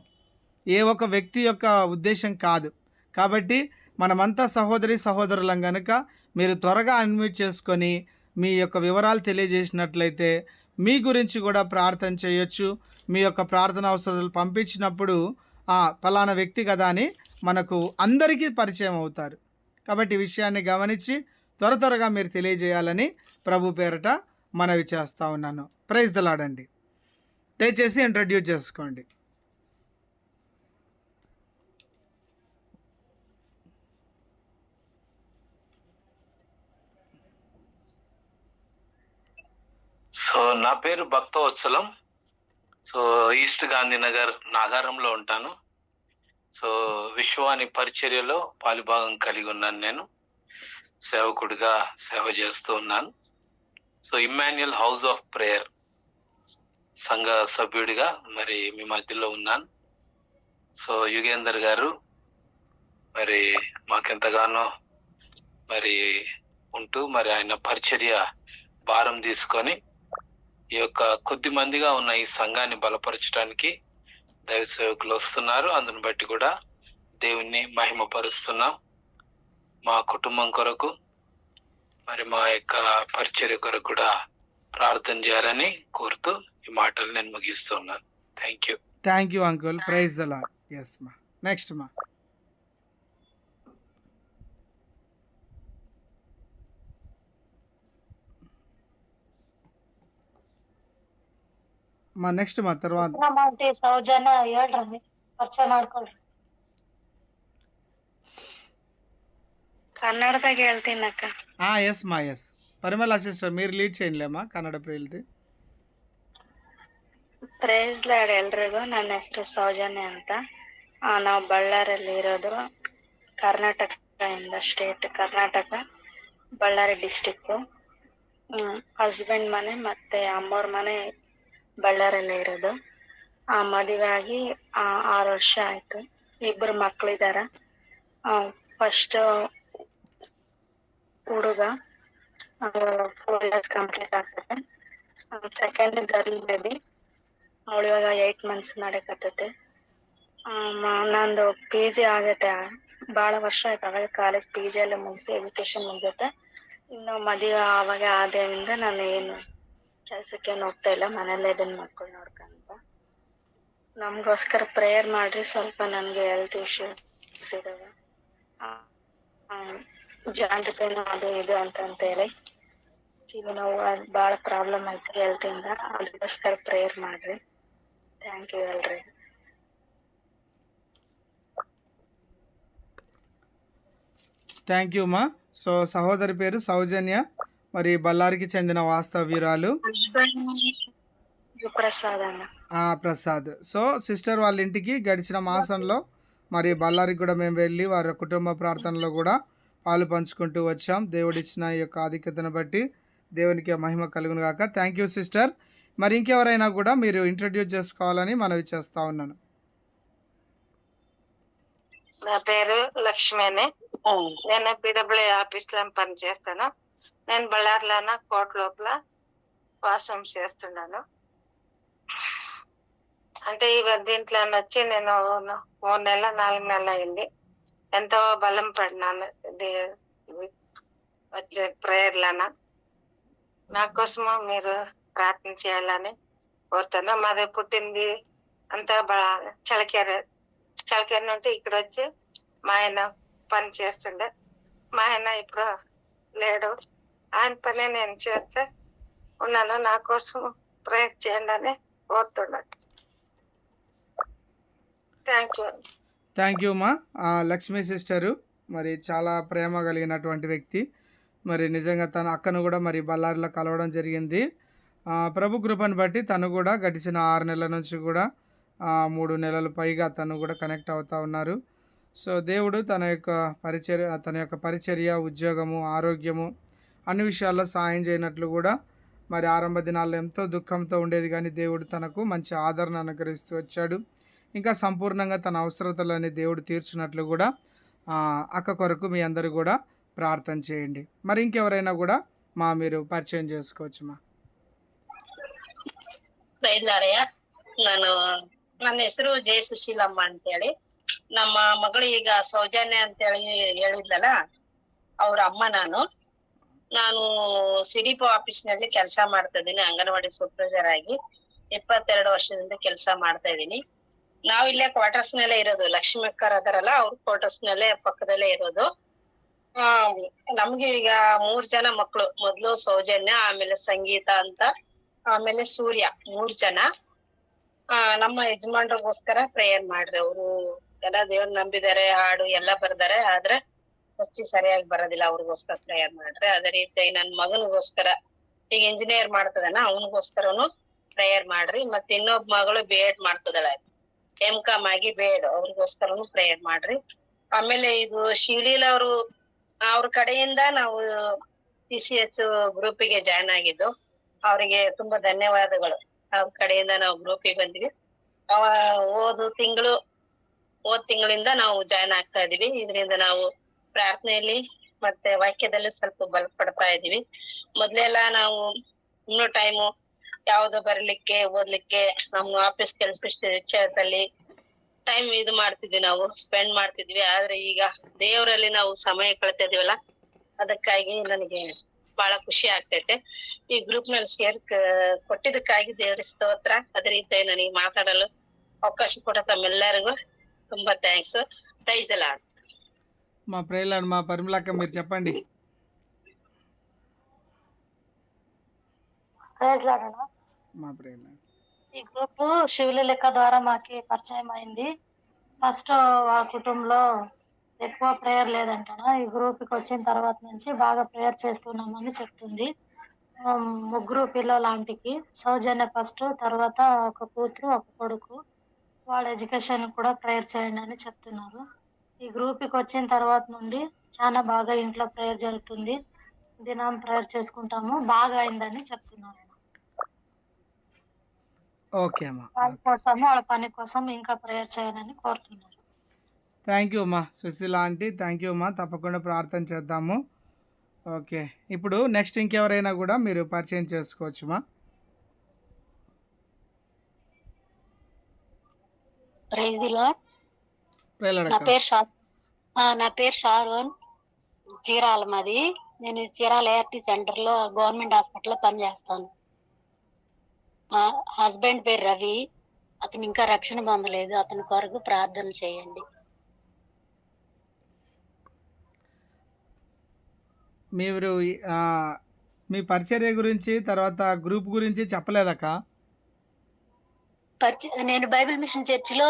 ఏ ఒక వ్యక్తి యొక్క ఉద్దేశం కాదు. కాబట్టి మనమంతా సహోదరి సహోదరులం కనుక మీరు త్వరగా అన్మ్యూట్ చేసుకొని మీ యొక్క వివరాలు తెలియజేసినట్లయితే మీ గురించి కూడా ప్రార్థన చేయొచ్చు. మీ యొక్క ప్రార్థన అవసరాలు పంపించినప్పుడు ఫలానా వ్యక్తి కదా అని మనకు అందరికీ పరిచయం అవుతారు. కాబట్టి ఈ విషయాన్ని గమనించి త్వరగా మీరు తెలియజేయాలని ప్రభు పేరట మనవి చేస్తూ ఉన్నాను. ప్రైజ్ ది లార్డ్ అండి. దయచేసి ఇంట్రడ్యూస్ చేసుకోండి. సో నా పేరు భక్తవత్సలం. సో ఈస్ట్ గాంధీనగర్ నాగారంలో ఉంటాను. సో విశ్వాని పరిచర్యలో పాలుభాగం కలిగి ఉన్నాను. నేను సేవకుడిగా సేవ చేస్తూ ఉన్నాను. So Immanuel house of prayer సంఘ సభ్యుడిగా మరి మీ మధ్యలో ఉన్నాను. సో యుగేందర్ గారు మరి మాకెంతగానో మరి ఉంటూ మరి ఆయన పరిచర్య భారం తీసుకొని ఈ యొక్క కొద్ది మందిగా ఉన్న ఈ సంఘాన్ని బలపరచడానికి దైవ సేవకులు వస్తున్నారు. అందుని బట్టి కూడా దేవుణ్ణి మహిమపరుస్తున్నాం. మా కుటుంబం కొరకు మరి మా యొక్క పరిచర్య కొరకు కూడా ప్రార్థన చేయాలని కోరుతూ ఈ మాటలు నేను ముగిస్తున్నాను. Thank you uncle. Praise the lord. Yes మా. నెక్స్ట్ మా. ನೆಕ್ಸ್ಟ್ ಮಾತಾಡುವ ಸೌಜನ್ಯ ಹೇಳ್ರಿ ಪರಿಚಯ ಮಾಡ್ಕೊಳ್ರಿ. ಕನ್ನಡದಾಗ ಹೇಳ್ತೀನಿ ಅಕ್ಕ. ఎస్ మా. ఎస్ పరిమళ సిస్టర్ మీరు లీడ్ చేయండిలేమ్మా ಕನ್ನಡ ಪ್ರೇಲ್ದಿ. ಪ್ರೇಸ್ ಲಾರ್ಡ್ ಎಲ್ರಿಗೂ. ನನ್ನ ಹೆಸರು ಸೌಜನ್ಯ ಅಂತ. ನಾವು ಬಳ್ಳಾರಿಯಲ್ಲಿ ಇರೋದು. ಕರ್ನಾಟಕದಿಂದ state Karnataka, Ballari district. Husband ಮನೆ ಮತ್ತೆ ಅಮ್ಮವ್ರ ಮನೆ ಬಳ್ಳಾರಿಯಲ್ಲೇ ಇರೋದು. ಮದುವೆ ಆಗಿ 6 ವರ್ಷ ಆಯ್ತು. 2 ಮಕ್ಕಳಿದ್ದಾರೆ. ಫಸ್ಟ್ ಹುಡುಗ 4 years ಕಂಪ್ಲೀಟ್ ಆಗ್ತದೆ. ಸೆಕೆಂಡ್ ಗರ್ಲ್ ಬೇಬಿ, ಅವಳು ಇವಾಗ 8 months ನಡಕತ್ತೈತೆ. ನಂದು PG ಆಗೈತೆ. ಭಾಳ ವರ್ಷ ಆಯ್ತು. ಅವಾಗ ಕಾಲೇಜ್ PG ಎಲ್ಲ ಮುಗಿಸಿ ಎಜುಕೇಶನ್ ಮುಗಿದೈತೆ. ಇನ್ನು ಮದುವೆ ಆವಾಗ ಆದ್ರಿಂದ ನಾನು ಏನು ಕೆಲ್ಸಕ್ಕೇನು ಹೋಗ್ತಾ ಇಲ್ಲ, ಮನೇಲೆ ಇದನ್ನ ಮಕ್ಕಳು ನೋಡ್ಕೊಂತ. ನಮಗೋಸ್ಕರ ಪ್ರೇಯರ್ ಮಾಡ್ರಿ. ಸ್ವಲ್ಪ ನನಗೆ ಹೆಲ್ತ್ ಇಶ್ಯೂಸ್ ಇದಾವೆ, ಜಾಯಿಂಟ್ ಪೇನ್ ಅದು ಇದು ಅಂತೇಳಿ ಕಿವಿ ನೋವು ಭಾಳ ಪ್ರಾಬ್ಲಮ್ ಐತೆ ಹೆಲ್ತಿಂದ. ಅದಕ್ಕೋಸ್ಕರ ಪ್ರೇಯರ್ ಮಾಡ್ರಿ. ಥ್ಯಾಂಕ್ ಯು ಎಲ್ರಿ. థ్యాంక్ యూ మా. సో సహోదరి పేరు సౌజన్య, మరి బళ్ళారికి చెందిన వాస్తవ్యురాలు ప్రసాద్. సో సిస్టర్ వాళ్ళ ఇంటికి గడిచిన మాసంలో మరి బళ్ళారికి కూడా మేము వెళ్ళి వారి కుటుంబ ప్రార్థనలో కూడా పాలు పంచుకుంటూ వచ్చాం. దేవుడిచ్చిన ఈ యొక్క ఆధిక్యతను బట్టి దేవునికి మహిమ కలుగును గాక. Thank you sister. మరి ఇంకెవరైనా కూడా మీరు ఇంట్రడ్యూస్ చేసుకోవాలని మనవి చేస్తా ఉన్నాను. నా పేరు లక్ష్మీని. నేను PWA ఆఫీస్లో పని చేస్తాను. నేను బళ్ళారిలోన కోట లోపల వాసం చేస్తున్నాను. అంటే దీంట్లో వచ్చి నేను 3 నెలల 4 నెలలు అయింది. ఎంతో బలం పడినాను వచ్చే ప్రేయర్లన. నా కోసము మీరు ప్రార్థన చేయాలని కోరుతాను. మాది పుట్టింది అంతా చలకేర నుండి ఇక్కడ వచ్చి మా ఆయన పని చేస్తుండే. మా ఆయన ఇప్పుడు లేడు. ఆయన పని నేను చేస్తే ఉన్నాను. నా కోసం ప్రేయర్ చేయండి అని కోరుతున్నాను. థ్యాంక్ యూ మా. లక్ష్మీ సిస్టరు మరి చాలా ప్రేమ కలిగినటువంటి వ్యక్తి. మరి నిజంగా తన అక్కను కూడా మరి బళ్ళారిలో కలవడం జరిగింది. ప్రభు కృపను బట్టి తను కూడా గడిచిన 6 నెలల నుంచి కూడా 3 నెలలు పైగా తను కూడా కనెక్ట్ అవుతూ ఉన్నారు. సో దేవుడు తన యొక్క పరిచర్య, ఉద్యోగము, ఆరోగ్యము అన్ని విషయాల్లో సాయం చేయనట్లు కూడా మరి ఆరంభ దినాల్లో ఎంతో దుఃఖంతో ఉండేది, కానీ దేవుడు తనకు మంచి ఆదరణ అనుగ్రహిస్తూ వచ్చాడు. ఇంకా సంపూర్ణంగా తన అవసరతలని దేవుడు తీర్చినట్లు కూడా అక్క కొరకు మీ అందరూ కూడా ప్రార్థన చేయండి. మరి ఇంకెవరైనా కూడా మీరు పరిచయం చేసుకోవచ్చు మా. ಬೈದಾರೆಯ ನಾನು ನನ್ನ ಹೆಸರು ಜೆ ಸುಶೀಲಮ್ಮ ಅಂತೇಳಿ. ನಮ್ಮ ಮಗಳು ಈಗ ಸೌಜನ್ಯ ಅಂತೇಳಿ ಹೇಳಿದ್ಲಲ್ಲ, ಅವ್ರ ಅಮ್ಮ ನಾನು ಸಿಡಿಪೋ ಆಫೀಸ್ ನಲ್ಲಿ ಕೆಲಸ ಮಾಡ್ತಾ ಇದ್ದೀನಿ. ಅಂಗನವಾಡಿ ಸೂಪರ್ವೈಸರ್ ಆಗಿ 22 ವರ್ಷದಿಂದ ಕೆಲಸ ಮಾಡ್ತಾ ಇದ್ದೀನಿ. ನಾವ್ ಇಲ್ಲೇ ಕ್ವಾರ್ಟರ್ಸ್ ನಲ್ಲೇ ಇರೋದು. ಲಕ್ಷ್ಮಿ ಅಕ್ಕರ್ ಅದರಲ್ಲ, ಅವ್ರ ಕ್ವಾರ್ಟರ್ಸ್ ನಲ್ಲೇ ಪಕ್ಕದಲ್ಲೇ ಇರೋದು. ನಮ್ಗೆ ಈಗ 3 ಜನ ಮಕ್ಕಳು. ಮೊದ್ಲು ಸೌಜನ್ಯ, ಆಮೇಲೆ ಸಂಗೀತ ಅಂತ, ಆಮೇಲೆ ಸೂರ್ಯ, 3 ಜನ. ನಮ್ಮ ಯಜಮಾನ್ರಿಗೋಸ್ಕರ ಪ್ರೇಯರ್ ಮಾಡ್ರಿ. ಅವರು ಎಲ್ಲ ದೇವ್ರ ನಂಬಿದ್ದಾರೆ, ಹಾಡು ಎಲ್ಲ ಬರ್ದಾರೆ, ಆದ್ರೆ ಹೆಚ್ಚಿ ಸರಿಯಾಗಿ ಬರೋದಿಲ್ಲ. ಅವ್ರಿಗೋಸ್ಕರ ಪ್ರೇಯರ್ ಮಾಡ್ರಿ. ಅದೇ ರೀತಿ ನನ್ ಮಗನಿಗೋಸ್ಕರ, ಈಗ ಇಂಜಿನಿಯರ್ ಮಾಡ್ತದಾನ, ಅವನಿಗೋಸ್ಕರನು ಪ್ರೇಯರ್ ಮಾಡ್ರಿ. ಮತ್ತೆ ಇನ್ನೊಬ್ಬ ಮಗಳು BEd ಮಾಡ್ತದಾಳೆ, MCOM ಆಗಿ BEd, ಅವ್ರಿಗೋಸ್ಕರನು ಪ್ರೇಯರ್ ಮಾಡ್ರಿ. ಆಮೇಲೆ ಇದು ಶಿವಲೀಲ ಅವ್ರ ಕಡೆಯಿಂದ ನಾವು CCS ಗ್ರೂಪಿಗೆ ಜಾಯ್ನ್ ಆಗಿದ್ದು. ಅವರಿಗೆ ತುಂಬಾ ಧನ್ಯವಾದಗಳು. ಅವ್ರ ಕಡೆಯಿಂದ ನಾವು ಗ್ರೂಪಿಗೆ ಬಂದ್ವಿ. ಹೋದ್ ತಿಂಗಳಿಂದ ನಾವು ಜಾಯ್ನ್ ಆಗ್ತಾ ಇದೀವಿ. ಇದರಿಂದ ನಾವು ಪ್ರಾರ್ಥನೆಯಲ್ಲಿ ಮತ್ತೆ ವಾಕ್ಯದಲ್ಲಿ ಸ್ವಲ್ಪ ಬಲ ಪಡ್ತಾ ಇದೀವಿ. ಮೊದ್ಲೆಲ್ಲ ನಾವು ಸುಮ್ಮನೆ ಟೈಮು ಯಾವ್ದು ಬರ್ಲಿಕ್ಕೆ ಓದ್ಲಿಕ್ಕೆ ನಮ್ಮ ಆಫೀಸ್ ಕೆಲಸ ವಿಷಯದಲ್ಲಿ ಟೈಮ್ ಇದು ಮಾಡ್ತಿದ್ವಿ, ನಾವು ಸ್ಪೆಂಡ್ ಮಾಡ್ತಿದ್ವಿ. ಆದ್ರೆ ಈಗ ದೇವರಲ್ಲಿ ನಾವು ಸಮಯ ಕಳಿತಾ ಇದೀವಲ್ಲ, ಅದಕ್ಕಾಗಿ ನನಗೆ ಬಹಳ ಖುಷಿ ಆಗ್ತೈತೆ. ಈ ಗ್ರೂಪ್ ನಲ್ಲಿ ಕೊಟ್ಟಿದ್ದಕ್ಕಾಗಿ ದೇವರ ಸ್ತೋತ್ರ. ಅದೇ ರೀತಿ ನನಗೆ ಮಾತಾಡಲು ಅವಕಾಶ ಕೊಟ್ಟ ತಮ್ಮೆಲ್ಲರಿಗೂ ತುಂಬಾ ಥ್ಯಾಂಕ್ಸ್. Price the lord. మా ప్రేలాడ్ మా పరిమళక్క మీరు చెప్పండి. ప్రైజ్ లార్డ్ అన్న. మా ప్రేలాడ్ ఈ గ్రూప్ శివుల లెక్క ద్వారా మాకి పరిచయం అయింది. ఫస్ట్ ఆ కుటుంబంలో ఎక్కువ ప్రేయర్ లేదంటనా. ఈ గ్రూప్ కి వచ్చిన తర్వాత నుంచి బాగా ప్రేయర్ చేస్తున్నామని చెప్తుంది. 3 పిల్లల ఆంటీకి, సౌజన్య ఫస్ట్, తర్వాత ఒక కూతురు, ఒక కొడుకు. వాళ్ళ ఎడ్యుకేషన్ కూడా ప్రేయర్ చేయండి అని చెప్తున్నారు. ఈ గ్రూప్ కి వచ్చిన తర్వాత నుండి చాలా బాగా ఇంట్లో ప్రేయర్ జరుగుతుంది. దినం ప్రేయర్ చేసుకుంటాము. బాగా అయిందని చెప్తున్నారు. ఓకే అమ్మా. వాళ్ళ పని కోసం ఇంకా ప్రేయర్ చేయాలని కోరుతున్నారు. థ్యాంక్ యూ అమ్మా సుశీల ఆంటీ, థ్యాంక్ యూ అమ్మా. తప్పకుండా ప్రార్థన చేద్దాము. ఓకే, ఇప్పుడు నెక్స్ట్ ఇంకెవరైనా కూడా మీరు పరిచయం చేసుకోవచ్చు మా. Praise the lord. ప్రేలాడ్ నా అక్క. పేరు షారోన్. చీరాల మాది. నేను చీరాల ART సెంటర్ లో గవర్నమెంట్ హాస్పిటల్ లో పనిచేస్తాను. మా హస్బెండ్ పేరు రవి. అతను ఇంకా రక్షణ పొందలేదు. అతని కొరకు ప్రార్థన చేయండి. మీరు మీ పరిచర్య గురించి, తర్వాత గ్రూప్ గురించి చెప్పలేదక్క? నేను బైబిల్ మిషన్ చర్చిలో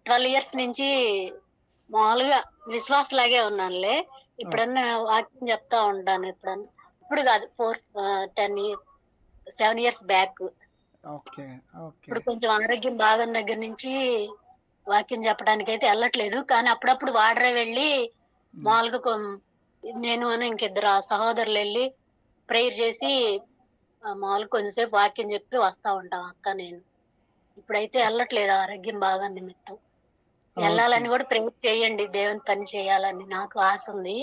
12 ఇయర్స్ నుంచి మామూలుగా విశ్వాసలాగే ఉన్నానులే. ఎప్పుడన్నా వాక్యం చెప్తా ఉంటాను. ఇప్పుడు కాదు, 7 ఇయర్స్ బ్యాక్. Okay okay. ఇప్పుడు కొంచెం ఆరోగ్యం బాగున్న దగ్గర నుంచి వాక్యం చెప్పడానికి అయితే వెళ్ళట్లేదు. కానీ అప్పుడప్పుడు వాడరే వెళ్ళి మామూలుగా నేను ఇంకిద్దరు సహోదరులు వెళ్ళి ప్రేయర్ చేసి మామూలుగా కొంచెంసేపు వాక్యం చెప్పి వస్తా ఉంటాం అక్క నేను. ఇప్పుడైతే వెళ్ళట్లేదు ఆరోగ్యం బాగా నిమిత్తం. వెళ్ళాలని కూడా ప్రేయర్ చేయండి. దేవుని పని చేయాలని నాకు ఆశ ఉంది,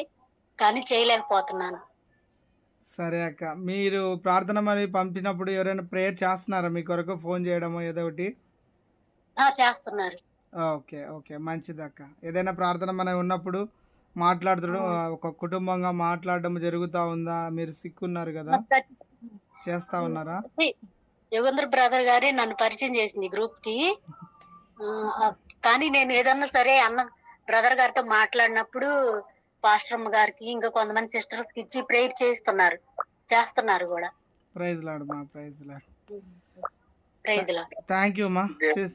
కానీ చేయలేకపోతున్నాను. సరే అక్క, మీరు ప్రార్థన మరి పంపినప్పుడు ఎవరైనా ప్రేయర్ చేస్తున్నారా మీ కొరకు? ఫోన్ చేయడమో ఏదో ఒకటి చేస్తున్నారు. ఓకే ఓకే, మంచిది అక్క. ఏదైనా ప్రార్థన మన ఉన్నప్పుడు మాట్లాడుతూ ఒక కుటుంబంగా మాట్లాడడం జరుగుతా ఉందా? మీరు సిక్కున్నారు కదా, చేస్తా ఉన్నారా? యుగంధర్ బ్రదర్ గారే నన్ను పరిచయం చేసింది గ్రూప్ కి. కానీ నేను ఏదన్నా సరే అన్న బ్రదర్ గారితో మాట్లాడినప్పుడు పాస్టర్ గారికి ఇంకా కొంతమంది సిస్టర్స్ కి ఇచ్చి ప్రేయర్ చేస్తున్నారు కూడా. ప్రైజ్ లార్డ్ మా, praise lord. Praise lord. Thank you మా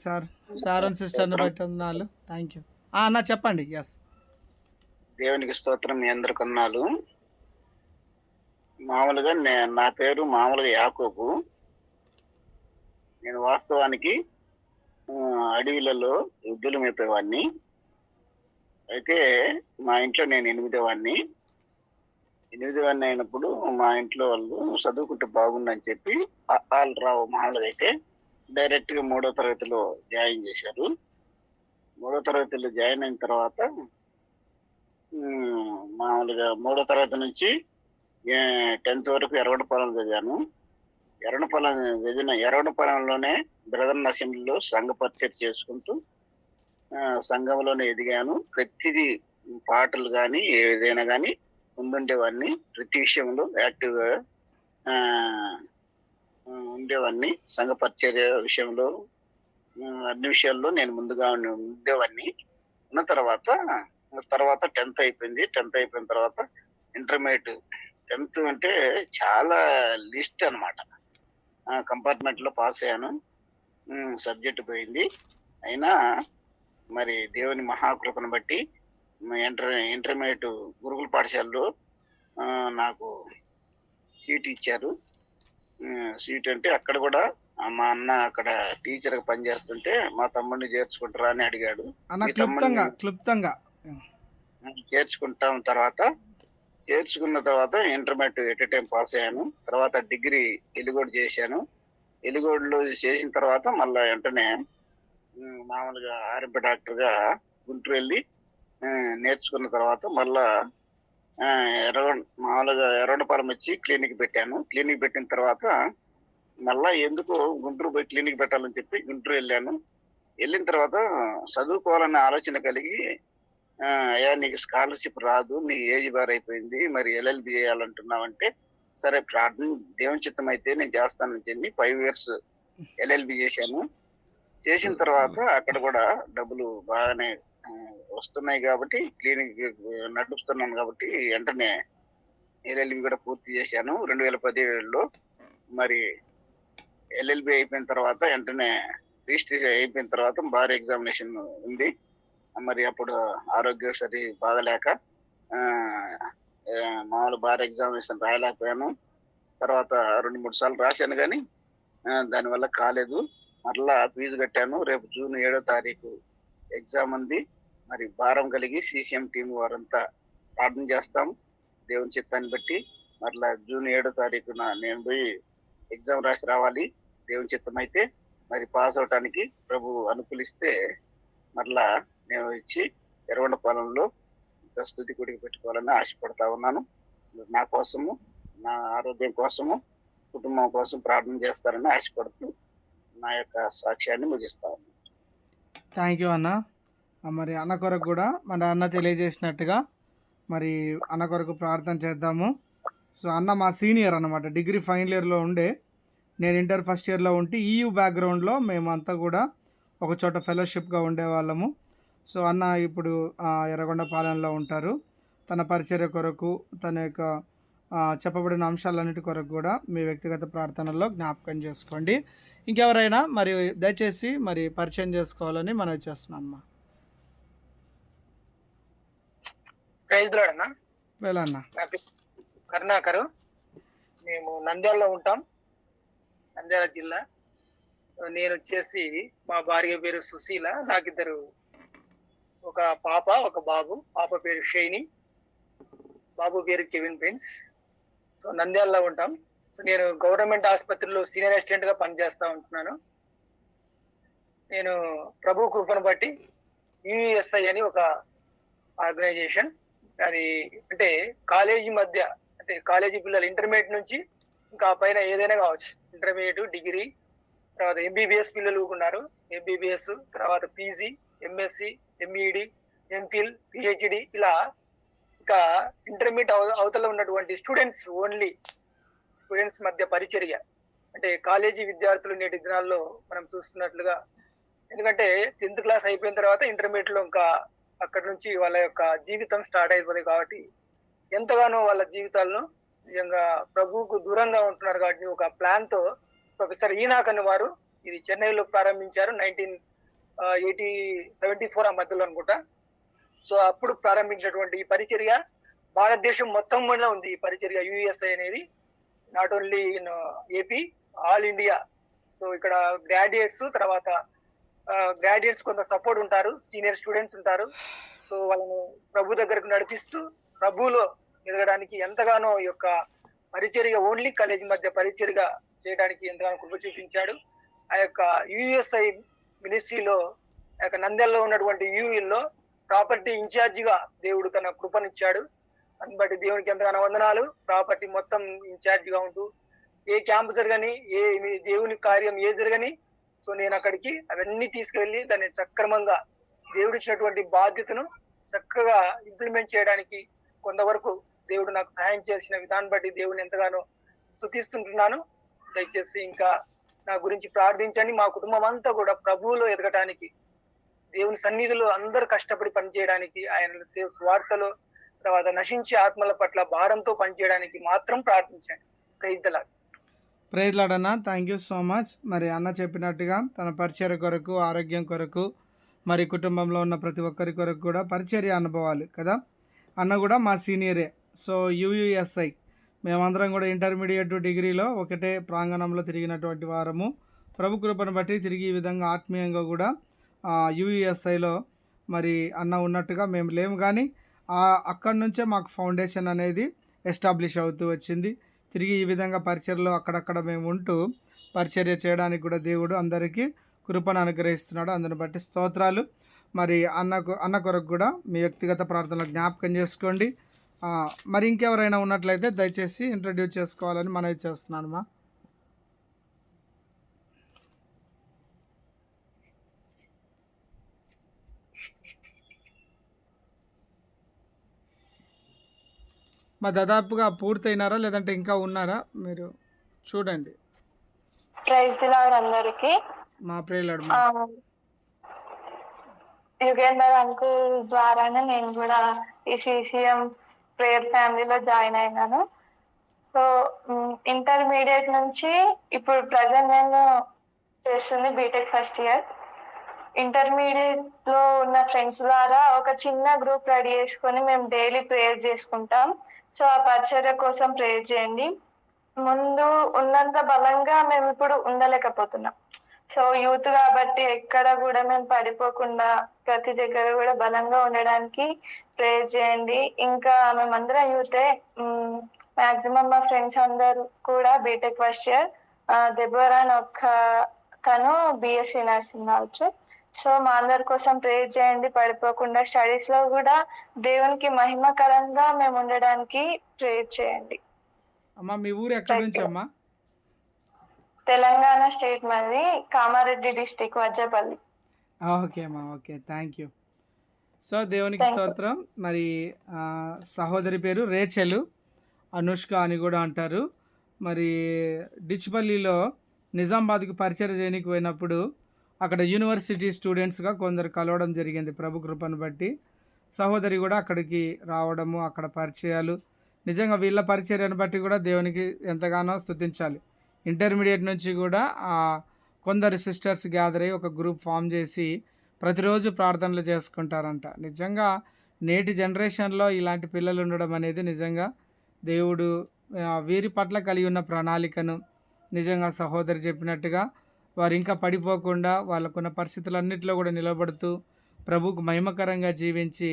సార్. షారోన్ సిస్టర్ని బట్టి వందనాలు. థ్యాంక్ యూ అన్న. చెప్పండి. ఎస్, దేవునికి స్తోత్రం. మీ అందరికి వందనాలు. మామూలుగా నా పేరు మామూలుగా యాకోబు. నేను వాస్తవానికి అడవిలలో ఎద్దులు మేపేవాడిని. అయితే మా ఇంట్లో నేను ఎనిమిదవాడిని అయినప్పుడు మా ఇంట్లో వాళ్ళు చదువుకుంటే బాగుందని చెప్పి రావు మామూలుగా అయితే డైరెక్ట్ గా 3వ తరగతిలో జాయిన్ చేశారు. 3వ తరగతిలో జాయిన్ అయిన తర్వాత మామూలుగా 3వ తరగతి నుంచి 10th వరకు ఎర్రగొండపాలెం చదివాను. ఎర్రగొండపాలెంలోనే బ్రదర్ అసెంబ్లీలో సంఘ పరిచయం చేసుకుంటూ సంఘంలోనే ఎదిగాను. ప్రతిదీ పాటలు కానీ ఏదైనా కానీ ముందుండేవాడిని. ప్రతి విషయంలో యాక్టివ్గా ఉండేవాడిని. సంఘ పరిచర్య విషయంలో అన్ని విషయాల్లో నేను ముందుగా ఉండేవాడిని. ఉన్న తర్వాత 10th అయిపోయింది. 10th అయిపోయిన తర్వాత ఇంటర్మీడియట్. 10th అంటే చాలా లిస్ట్ అనమాట. కంపార్ట్మెంట్లో పాస్ అయ్యాను. సబ్జెక్ట్ పోయింది. అయినా మరి దేవుని మహాకృపను బట్టి ఇంటర్మీడియట్ గురుకుల పాఠశాలలో నాకు సీట్ ఇచ్చారు. సీట్ అంటే అక్కడ కూడా మా అన్న అక్కడ టీచర్గా పనిచేస్తుంటే మా తమ్ముడిని చేర్చుకుంటారా అని అడిగాడు. అన్న మీ తమ్ముడిని క్లుప్తంగా చేర్చుకున్న తర్వాత ఇంటర్మీడియట్ ఎట్ టైం పాస్ అయ్యాను. తర్వాత డిగ్రీ ఎలిగోడు చేశాను. ఎలిగోడులో చేసిన తర్వాత మళ్ళీ వెంటనే మామూలుగా ఆర్ఎంపీ డాక్టర్గా గుంటూరు వెళ్ళి నేర్చుకున్న తర్వాత మళ్ళా మామూలుగా ఎర్రగొండపాలెం వచ్చి క్లినిక్ పెట్టాను. క్లినిక్ పెట్టిన తర్వాత మళ్ళా ఎందుకు గుంటూరు పోయి క్లినిక్ పెట్టాలని చెప్పి గుంటూరు వెళ్ళాను. వెళ్ళిన తర్వాత చదువుకోవాలనే ఆలోచన కలిగి అయ్యా నీకు స్కాలర్షిప్ రాదు, నీ ఏజ్ బార్ అయిపోయింది, మరి LLB చేయాలంటున్నావంటే సరే ప్రార్థన దేవుని చిత్తం అయితే నేను చేస్తానని చెప్పి 5 years LLB చేశాను. చేసిన తర్వాత అక్కడ కూడా డబ్బులు బాగానే వస్తున్నాయి కాబట్టి క్లినిక్ నడుపుతున్నాను కాబట్టి వెంటనే LLB కూడా పూర్తి చేశాను 2017లో. మరి LLB అయిపోయిన తర్వాత వెంటనే రిజిస్ట్రేషన్ అయిపోయిన తర్వాత బార్ ఎగ్జామినేషన్ ఉంది. మరి అప్పుడు ఆరోగ్యం సరి బాగలేక మామూలు బార్ ఎగ్జామినేషన్ రాయలేకపోయాను. తర్వాత 2-3 సార్లు రాశాను కానీ దానివల్ల కాలేదు. మరలా ఫీజు కట్టాను. రేపు జూన్ 7వ తారీఖు ఎగ్జామ్ ఉంది. మరి భారం కలిగి CCM టీం వారంతా ప్రార్థన చేస్తాం దేవుని చిత్తాన్ని బట్టి. మరలా జూన్ 7వ తారీఖున నేను పోయి ఎగ్జామ్ రాసి రావాలి. దేవుని చిత్తం అయితే మరి పాస్ అవటానికి ప్రభు అనుకూలిస్తే మరలా నేను ఇచ్చి ఎర్రగొండపాలెంలో స్తుతి గుడికి పెట్టుకోవాలని ఆశపడతా ఉన్నాను. నా కోసము, నా ఆరోగ్యం కోసము, కుటుంబం కోసం ప్రార్థన చేస్తారని ఆశపడుతూ నా యొక్క సాక్ష్యాన్ని ముగిస్తా ఉన్నాను. థ్యాంక్ యూ అన్న. మరి అన్న కొరకు కూడా మన అన్న తెలియజేసినట్టుగా మరి అన్న కొరకు ప్రార్థన చేద్దాము. సో అన్న మా సీనియర్ అన్నమాట. డిగ్రీ ఫైనల్ ఇయర్లో ఉండే, నేను ఇంటర్ ఫస్ట్ ఇయర్లో ఉంటే EU బ్యాక్గ్రౌండ్లో మేమంతా కూడా ఒక చోట ఫెలోషిప్గా ఉండేవాళ్ళము. సో అన్న ఇప్పుడు ఎర్రగొండపాలెంలో ఉంటారు. తన పరిచర్య కొరకు, తన యొక్క చెప్పబడిన అంశాలన్నిటి కొరకు కూడా మీ వ్యక్తిగత ప్రార్థనలో జ్ఞాపకం చేసుకోండి. ఇంకెవరైనా మరి దయచేసి మరి పరిచయం చేసుకోవాలని మనం చేస్తున్నాం అమ్మా. ప్రైజ్ లార్డ్ అన్న. వెళ్ళన్నా. నా పేరు కరుణాకరు. మేము నంద్యాలలో ఉంటాం, నంద్యాల జిల్లా. నేను వచ్చేసి మా భార్య పేరు సుశీల. నాకిద్దరు, ఒక పాప ఒక బాబు. పాప పేరు షైని, బాబు పేరు కెవిన్ ప్రిన్స్. సో నంద్యాలలో ఉంటాం. సో నేను గవర్నమెంట్ ఆసుపత్రిలో సీనియర్ అసిస్టెంట్ గా పనిచేస్తా ఉంటున్నాను. నేను ప్రభు కృపను బట్టి UESI అని ఒక ఆర్గనైజేషన్, అది అంటే కాలేజీ మధ్య, అంటే కాలేజీ పిల్లలు ఇంటర్మీడియట్ నుంచి ఇంకా పైన ఏదైనా కావచ్చు, ఇంటర్మీడియట్, డిగ్రీ, తర్వాత MBBS పిల్లలు ఉన్నారు, MBBS, తర్వాత PG, MSc, MED, MPhil, PhD, ఇలా ఇంకా ఇంటర్మీడియట్ అవతల ఉన్నటువంటి స్టూడెంట్స్, ఓన్లీ స్టూడెంట్స్ మధ్య పరిచర్య. అంటే కాలేజీ విద్యార్థులు నేటి దినాల్లో మనం చూస్తున్నట్లుగా, ఎందుకంటే 10th క్లాస్ అయిపోయిన తర్వాత ఇంటర్మీడియట్ లో ఇంకా అక్కడి నుంచి వాళ్ళ యొక్క జీవితం స్టార్ట్ అయిపోతుంది కాబట్టి ఎంతగానో వాళ్ళ జీవితాలను నిజంగా ప్రభువుకు దూరంగా ఉంటున్నారు. కాబట్టి ఒక ప్లాన్ తో ప్రొఫెసర్ ఈనాక్ అని వారు ఇది చెన్నైలో ప్రారంభించారు 1974 ఆ మధ్యలో అనుకుంటా. సో అప్పుడు ప్రారంభించినటువంటి ఈ పరిచర్య భారతదేశం మొత్తం మీద ఉంది. ఈ పరిచర్య UESI అనేది not only in AP, all India. So ఇక్కడ గ్రాడ్యుయేట్స్, తర్వాత గ్రాడ్యుయేట్స్ కొంత సపోర్ట్ ఉంటారు, సీనియర్ స్టూడెంట్స్ ఉంటారు, సో వాళ్ళను ప్రభు దగ్గరకు నడిపిస్తూ ప్రభువులో ఎదగడానికి ఎంతగానో ఈ యొక్క పరిచర్య ఓన్లీ కాలేజీ మధ్య పరిచర్గా చేయడానికి ఎంతగానో కృప చూపించాడు. ఆ యొక్క యుఎస్ఐ మినిస్ట్రీలో ఆ యొక్క నంద్యాలలో ఉన్నటువంటి యూఎల్లో ప్రాపర్టీ ఇన్ఛార్జిగా దేవుడు తన కృపనిచ్చాడు. దాన్ని బట్టి దేవునికి ఎంతగానో వందనాలు. ప్రాపర్టీ మొత్తం ఇన్ఛార్జిగా ఉంటూ ఏ క్యాంప్ జరగని, ఏ దేవుని కార్యం ఏ జరగని, సో నేను అక్కడికి అవన్నీ తీసుకెళ్లి దాన్ని సక్రమంగా దేవుడు ఇచ్చినటువంటి బాధ్యతను చక్కగా ఇంప్లిమెంట్ చేయడానికి కొంతవరకు దేవుడు నాకు సహాయం చేసిన విధానం బట్టి దేవుని ఎంతగానో స్తుతిస్తుంటున్నాను. దయచేసి ఇంకా నా గురించి ప్రార్థించండి. మా కుటుంబం అంతా కూడా ప్రభువులో ఎదగటానికి, దేవుని సన్నిధిలో అందరూ కష్టపడి పనిచేయడానికి, ఆయన స్వార్థలో తర్వాత నశించే ఆత్మల పట్ల భారంతో పనిచేయడానికి మాత్రం ప్రార్థించండి. Praise the lord. Praise lord అన్న. Thank you so much. మరి అన్న చెప్పినట్టుగా తన పరిచర్య కొరకు, ఆరోగ్యం కొరకు, మరి కుటుంబంలో ఉన్న ప్రతి ఒక్కరి కొరకు కూడా పరిచర్య అనుభవాలు కదా. అన్న కూడా మా సీనియరే. సో యుయుఎస్ఐ మేమందరం కూడా ఇంటర్మీడియట్ డిగ్రీలో ఒకటే ప్రాంగణంలో తిరిగినటువంటి వారము. ప్రభు కృపను బట్టి తిరిగి ఈ విధంగా ఆత్మీయంగా కూడా యుయుఎస్ఐలో మరి అన్న ఉన్నట్టుగా మేము లేము, కానీ అక్కడి నుంచే మాకు ఫౌండేషన్ అనేది ఎస్టాబ్లిష్ అవుతూ వచ్చింది. తిరిగి ఈ విధంగా పరిచర్యలో అక్కడక్కడ మేము ఉంటూ పరిచర్య చేయడానికి కూడా దేవుడు అందరికీ కృపను అనుగ్రహిస్తున్నాడు. అందుని బట్టి స్తోత్రాలు. మరి అన్న కొరకు కూడా మీ వ్యక్తిగత ప్రార్థనలు జ్ఞాపకం చేసుకోండి. మరి ఇంకెవరైనా ఉన్నట్లయితే దయచేసి ఇంట్రడ్యూస్ చేసుకోవాలని మనవి చేస్తున్నాను. మా దాదాపుగా పూర్తయినారా లేదంటే ఇంకా ఉన్నారా మీరు చూడండి. ప్రైజ్ ది లార్డ్ అందరికి. మా ప్రేలాడు యుగేందర్ అంకుల్ ద్వారానే నేను కూడా ఈ CCM ప్రేయర్ ఫ్యామిలీలో జాయిన్ అయినాను. సో ఇంటర్మీడియట్ నుంచి ఇప్పుడు ప్రజెంట్ నేను చేస్తుంది బీటెక్ ఫస్ట్ ఇయర్. ఇంటర్మీడియట్ లో ఉన్న ఫ్రెండ్స్ ద్వారా ఒక చిన్న గ్రూప్ రెడీ చేసుకొని మేము డైలీ ప్రేయర్ చేసుకుంటాం. సో ఆ పరిచర్య కోసం ప్రేయర్ చేయండి. ముందు ఉన్నంత బలంగా మేము ఇప్పుడు ఉండలేకపోతున్నాం. సో యూత్ కాబట్టి ఎక్కడ కూడా మేము పడిపోకుండా ప్రతి దగ్గర కూడా బలంగా ఉండడానికి ప్రేయర్ చేయండి. ఇంకా మేమందరం యూతే, మాక్సిమం మా ఫ్రెండ్స్ అందరూ కూడా బీటెక్ ఫస్ట్ ఇయర్. దెబోరా అని తను BSc నర్సింగ్ కావచ్చు. సో మా అందరి కోసం ప్రేయర్ చేయండి. పడిపోకుండా స్టడీస్ లో కూడా దేవునికి మహిమకరంగా మేము ఉండడానికి ప్రేయర్ చేయండి. అమ్మా మీ ఊరు ఎక్కడి నుంచి అమ్మా? తెలంగాణ స్టేట్ మాది, కామారెడ్డి డిస్టిక్, వజ్జపల్లి. ఓకే అమ్మా, ఓకే, థ్యాంక్ యూ. సో దేవునికి స్తోత్రం. మరి సహోదరి పేరు రేచెలు, అనుష్క అని కూడా అంటారు. మరి డిచ్పల్లిలో నిజామాబాద్కి పరిచయం చేయడానికి పోయినప్పుడు అక్కడ యూనివర్సిటీ స్టూడెంట్స్గా కొందరు కలవడం జరిగింది. ప్రభు కృపను బట్టి సహోదరి కూడా అక్కడికి రావడము, అక్కడ పరిచయాలు, నిజంగా వీళ్ళ పరిచర్యను బట్టి కూడా దేవునికి ఎంతగానో స్తుతించాలి. ఇంటర్మీడియట్ నుంచి కూడా కొందరు సిస్టర్స్ గ్యాదర్ అయ్యి ఒక గ్రూప్ ఫామ్ చేసి ప్రతిరోజు ప్రార్థనలు చేసుకుంటారంట. నిజంగా నేటి జనరేషన్లో ఇలాంటి పిల్లలు ఉండడం అనేది నిజంగా దేవుడు వీరి పట్ల కలిగి ఉన్న ప్రణాళికను, నిజంగా సహోదరి చెప్పినట్టుగా వారు ఇంకా పడిపోకుండా వాళ్ళకున్న పరిస్థితులన్నింటిలో కూడా నిలబడుతూ ప్రభువుకు మహిమకరంగా జీవించి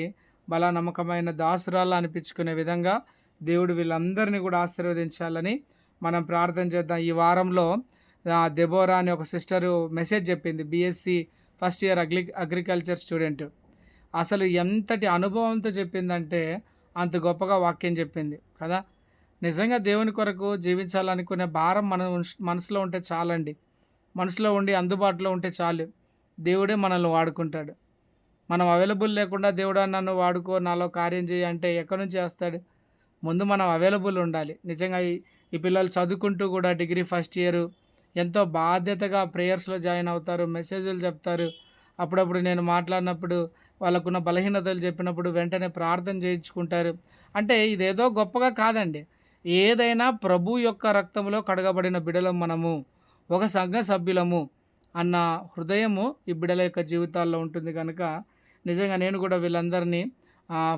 బలా నమ్మకమైన దాసురాలు అనిపించుకునే విధంగా దేవుడు వీళ్ళందరినీ కూడా ఆశీర్వదించాలని మనం ప్రార్థన చేద్దాం. ఈ వారంలో దెబోరా అని ఒక సిస్టరు మెసేజ్ చెప్పింది, BSc first year agriculture student. అసలు ఎంతటి అనుభవంతో చెప్పిందంటే అంత గొప్పగా వాక్యం చెప్పింది కదా. నిజంగా దేవుని కొరకు జీవించాలనుకునే భారం మన మనసులో ఉంటే చాలండి. మనసులో ఉండి అందుబాటులో ఉంటే చాలు, దేవుడే మనల్ని వాడుకుంటాడు. మనం అవైలబుల్ లేకుండా దేవుడా నన్ను వాడుకో, నాలో కార్యం చేయి అంటే ఎక్కడి నుంచి చేస్తాడు? ముందు మనం అవైలబుల్ ఉండాలి. నిజంగా ఈ పిల్లలు చదువుకుంటూ కూడా డిగ్రీ ఫస్ట్ ఇయర్ ఎంతో బాధ్యతగా ప్రేయర్స్లో జాయిన్ అవుతారు, మెసేజ్లు చెప్తారు. అప్పుడప్పుడు నేను మాట్లాడినప్పుడు వాళ్ళకున్న బలహీనతలు చెప్పినప్పుడు వెంటనే ప్రార్థన చేయించుకుంటారు. అంటే ఇదేదో గొప్పగా కాదండి. ఏదైనా ప్రభు యొక్క రక్తంలో కడగబడిన బిడలం మనము, ఒక సంఘ సభ్యులము అన్న హృదయము ఈ బిడల యొక్క జీవితాల్లో ఉంటుంది. కనుక నిజంగా నేను కూడా వీళ్ళందరినీ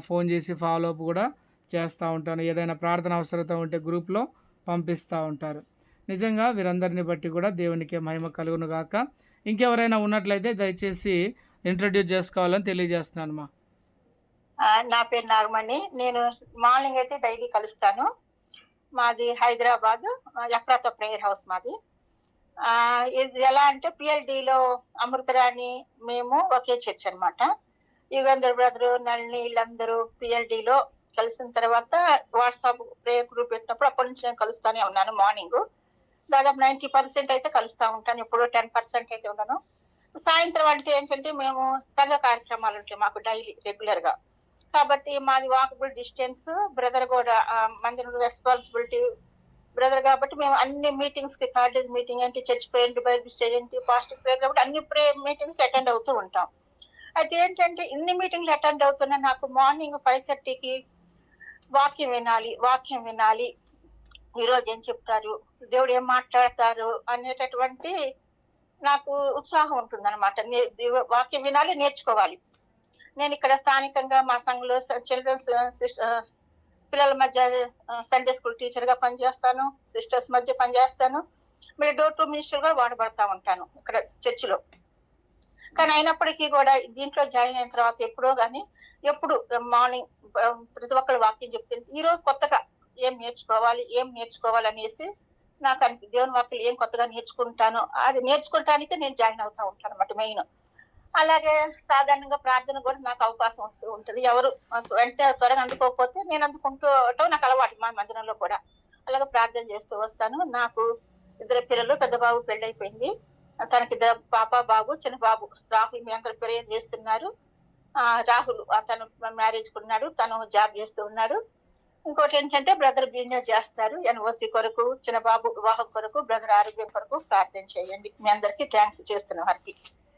ఫోన్ చేసి ఫాలోఅప్ కూడా చేస్తూ ఉంటాను. ఏదైనా ప్రార్థన అవసరత ఉంటే గ్రూప్లో పంపిస్తూ ఉంటారు. నిజంగా వీరందరిని బట్టి కూడా దేవునికి మహిమ కలుగును గాక. ఇంకెవరైనా ఉన్నట్లయితే దయచేసి ఇంట్రడ్యూస్ చేసుకోవాలని తెలియజేస్తున్నాను. నా పేరు నాగమణి. నేను మార్నింగ్ అయితే డైలీ కలుస్తాను. మాది హైదరాబాద్, ఎఫ్రాతా ప్రేయర్ హౌస్ మాది. ఇది ఎలా అంటే పిఎల్డిలో అమృతరాణి మేము ఒకే చర్చ్ అన్నమాట. యుగేందర్ బ్రదరు, నళిని వీళ్ళందరూ పిఎల్డిలో కలిసిన తర్వాత వాట్సాప్ ప్రేయర్ గ్రూప్ పెట్టినప్పుడు అప్పటి నుంచి నేను కలుస్తానే ఉన్నాను. మార్నింగ్ దాదాపు 90% అయితే కలుస్తా ఉంటాను, ఎప్పుడో 10% అయితే ఉన్నాను. సాయంత్రం అంటే ఏంటంటే మేము సంఘ కార్యక్రమాలు ఉంటాయి మాకు డైలీ రెగ్యులర్ గా, కాబట్టి మాది వాకబుల్ డిస్టెన్స్. బ్రదర్ కూడా మందిరం రెస్పాన్సిబిలిటీ బ్రదర్ కాబట్టి మేము అన్ని మీటింగ్స్ కి, కార్డేజ్ మీటింగ్ ఏంటి, చర్చ్ ప్రేయర్, బైబిల్ స్టడీ ఏంటి, పాస్టర్ ప్రేయర్ కాబట్టి అన్ని మీటింగ్స్ అటెండ్ అవుతూ ఉంటాం. అయితే ఏంటంటే ఇన్ని మీటింగ్లు అటెండ్ అవుతున్నా నాకు మార్నింగ్ 5:30కి వాక్యం వినాలి, ఈరోజు ఏం చెప్తారు, దేవుడు ఏం మాట్లాడతారు అనేటటువంటి నాకు ఉత్సాహం ఉంటుంది అనమాట. వాక్యం వినాలి, నేర్చుకోవాలి. నేను ఇక్కడ స్థానికంగా మా సంఘంలో చిల్డ్రన్స్ పిల్లల మధ్య సండే స్కూల్ టీచర్ గా పనిచేస్తాను, సిస్టర్స్ మధ్య పనిచేస్తాను, మీరు డోర్ టు మినిస్టర్ గా వాడబడతా ఉంటాను ఇక్కడ చర్చిలో. కానీ అయినప్పటికీ కూడా దీంట్లో జాయిన్ అయిన తర్వాత ఎప్పుడు మార్నింగ్ ప్రతి ఒక్కరు వాక్యం చెప్తుంటే ఈ రోజు కొత్తగా ఏం నేర్చుకోవాలి అనేసి నాకు దేవుని వాక్యం ఏం కొత్తగా నేర్చుకుంటాను, అది నేర్చుకోవటానికి నేను జాయిన్ అవుతా ఉంటాను అన్నమాట మెయిన్. అలాగే సాధారణంగా ప్రార్థన కూడా నాకు అవకాశం వస్తూ ఉంటుంది. ఎవరు వెంటనే త్వరగా అందుకోకపోతే నేను అందుకుంటూ నాకు అలవాటు మా మందిరంలో కూడా. అలాగే ప్రార్థన చేస్తూ వస్తాను. నాకు 2 పిల్లలు, పెద్ద బాబు పెళ్ళైపోయింది, తనకి 2 పాప బాబు, చిన్న బాబు రాహుల్. మీ అందరూ ప్రేయర్ చేస్తున్నారు. రాహుల్ తను మ్యారేజ్ కున్నాడు, తను జాబ్ చేస్తూ ఉన్నాడు. ఇంకోటి ఏంటంటే బ్రదర్ బిజినెస్ చేస్తారు, ఎన్ఓసి కొరకు, చిన్న బాబు వివాహం కొరకు, బ్రదర్ ఆరోగ్యం కొరకు ప్రార్థన చేయండి. మీ అందరికి థ్యాంక్స్ చేస్తున్నాం. వారికి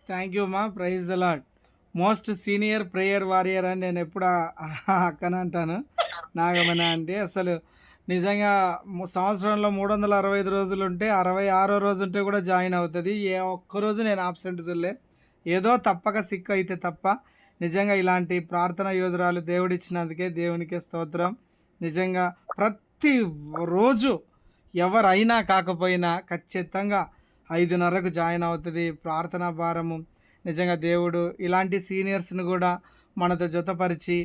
థ్యాంక్ యూ మా. Praise the lord. Most senior prayer warrior అని నేను ఎప్పుడు అక్కన అంటాను నాగమణి అంటే. అసలు నిజంగా సంవత్సరంలో 365 రోజులు ఉంటే 66వ రోజు ఉంటే కూడా జాయిన్ అవుతుంది. ఏ ఒక్కరోజు నేను ఆబ్సెంట్ చూడలే, ఏదో తప్పక సిక్ అయితే తప్ప. నిజంగా ఇలాంటి ప్రార్థన యోధురాలు దేవుడిచ్చినందుకే దేవునికే స్తోత్రం. నిజంగా ప్రతి రోజు ఎవరైనా కాకపోయినా ఖచ్చితంగా 5:30కు జాయిన్ అవుతుంది. ప్రార్థనా భారము నిజంగా దేవుడు ఇలాంటి సీనియర్స్ని కూడా మనతో జతపరిచి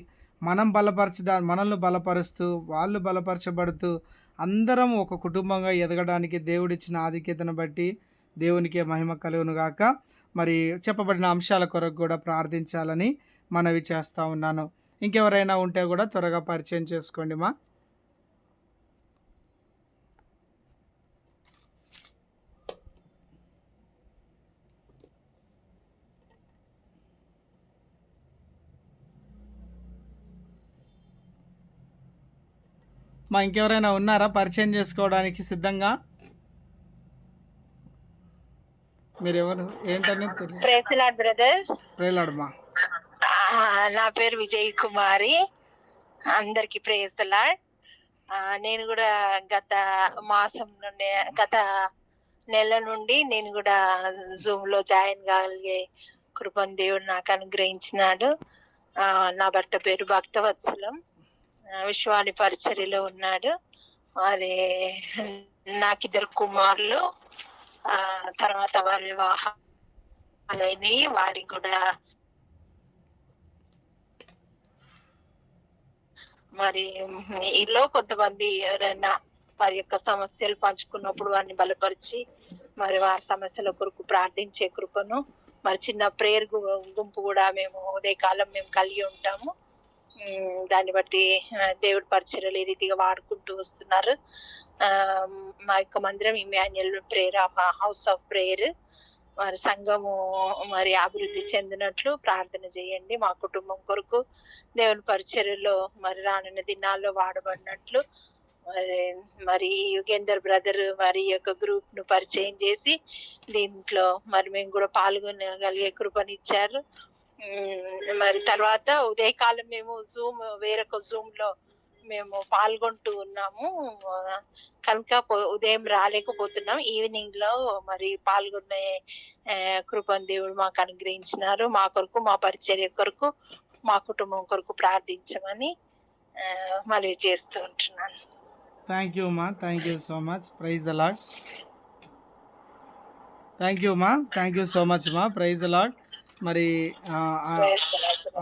మనల్ని బలపరుస్తూ వాళ్ళు బలపరచబడుతూ అందరం ఒక కుటుంబంగా ఎదగడానికి దేవుడిచ్చిన ఆధిక్యతను బట్టి దేవునికే మహిమ కలుగును గాక. మరి చెప్పబడిన అంశాల కొరకు కూడా ప్రార్థించాలని మనవి చేస్తూ ఉన్నాను. ఇంకెవరైనా ఉంటే కూడా త్వరగా పరిచయం చేసుకోండి మా. ఇంకెవరైనా ఉన్నారా పరిచయం చేసుకోవడానికి సిద్ధంగా? మీరు ఎవరు ఏంటనేది తెలియదు. Praise the lord brother. ప్రేలాడమ్మా. నా పేరు విజయ్ కుమారి. అందరికి ప్రైజ్ ది లార్డ్. నేను కూడా గత నెల నుండి నేను కూడా జూమ్ లో జాయిన్ కాగలిగే కృపను దేవుడు నాకు అనుగ్రహించినాడు. నా భర్త పేరు భక్తవత్సలం, విశ్వాని పరిచర్యలో ఉన్నాడు. మరి నాకు 2 కుమారులు, తర్వాత వారి వివాహాలైనవి. వారికి కూడా మరి ఈలో కొంతమంది ఎవరైనా వారి యొక్క సమస్యలు పంచుకున్నప్పుడు వారిని బలపరిచి మరి వారి సమస్యల కొరకు ప్రార్థించే కృపను, మరి చిన్న ప్రేయర్ గుంపు కూడా మేము ఉదయకాలం మేము కలిగి ఉంటాము. దాన్ని బట్టి దేవుడి పరిచర్యలు ఈ రీతిగా వాడుకుంటూ వస్తున్నారు. మా యొక్క మందిరం Emmanuel prayer house of prayer. మరి సంఘము మరి అభివృద్ధి చెందినట్లు ప్రార్థన చేయండి. మా కుటుంబం కొరకు దేవుని పరిచర్యలో మరి రానున్న దినాల్లో వాడబడినట్లు మరి యుగేందర్ బ్రదర్ మరి యొక్క గ్రూప్ ను పరిచయం చేసి దీంట్లో మరి మేము కూడా పాల్గొనగలిగే కృపనిచ్చారు. మరి తర్వాత ఉదయకాలం మేము వేరొక జూమ్ లో మేము పాల్గొంటూ ఉన్నాము కనుక ఉదయం రాలేకపోతున్నాం. ఈవినింగ్ లో మరి పాల్గొనే కృపను దేవుడు మాకు అనుగ్రహించినారు. మా కొరకు, మా పరిచర్య కొరకు, మా కుటుంబం కొరకు ప్రార్థించమని మనవి చేస్తూ ఉంటున్నాను. థ్యాంక్ యూ మా. Thank you so much. Praise the lord. Thank you మా. థ్యాంక్ యూ సో మచ్ మా. Praise the lord. మరి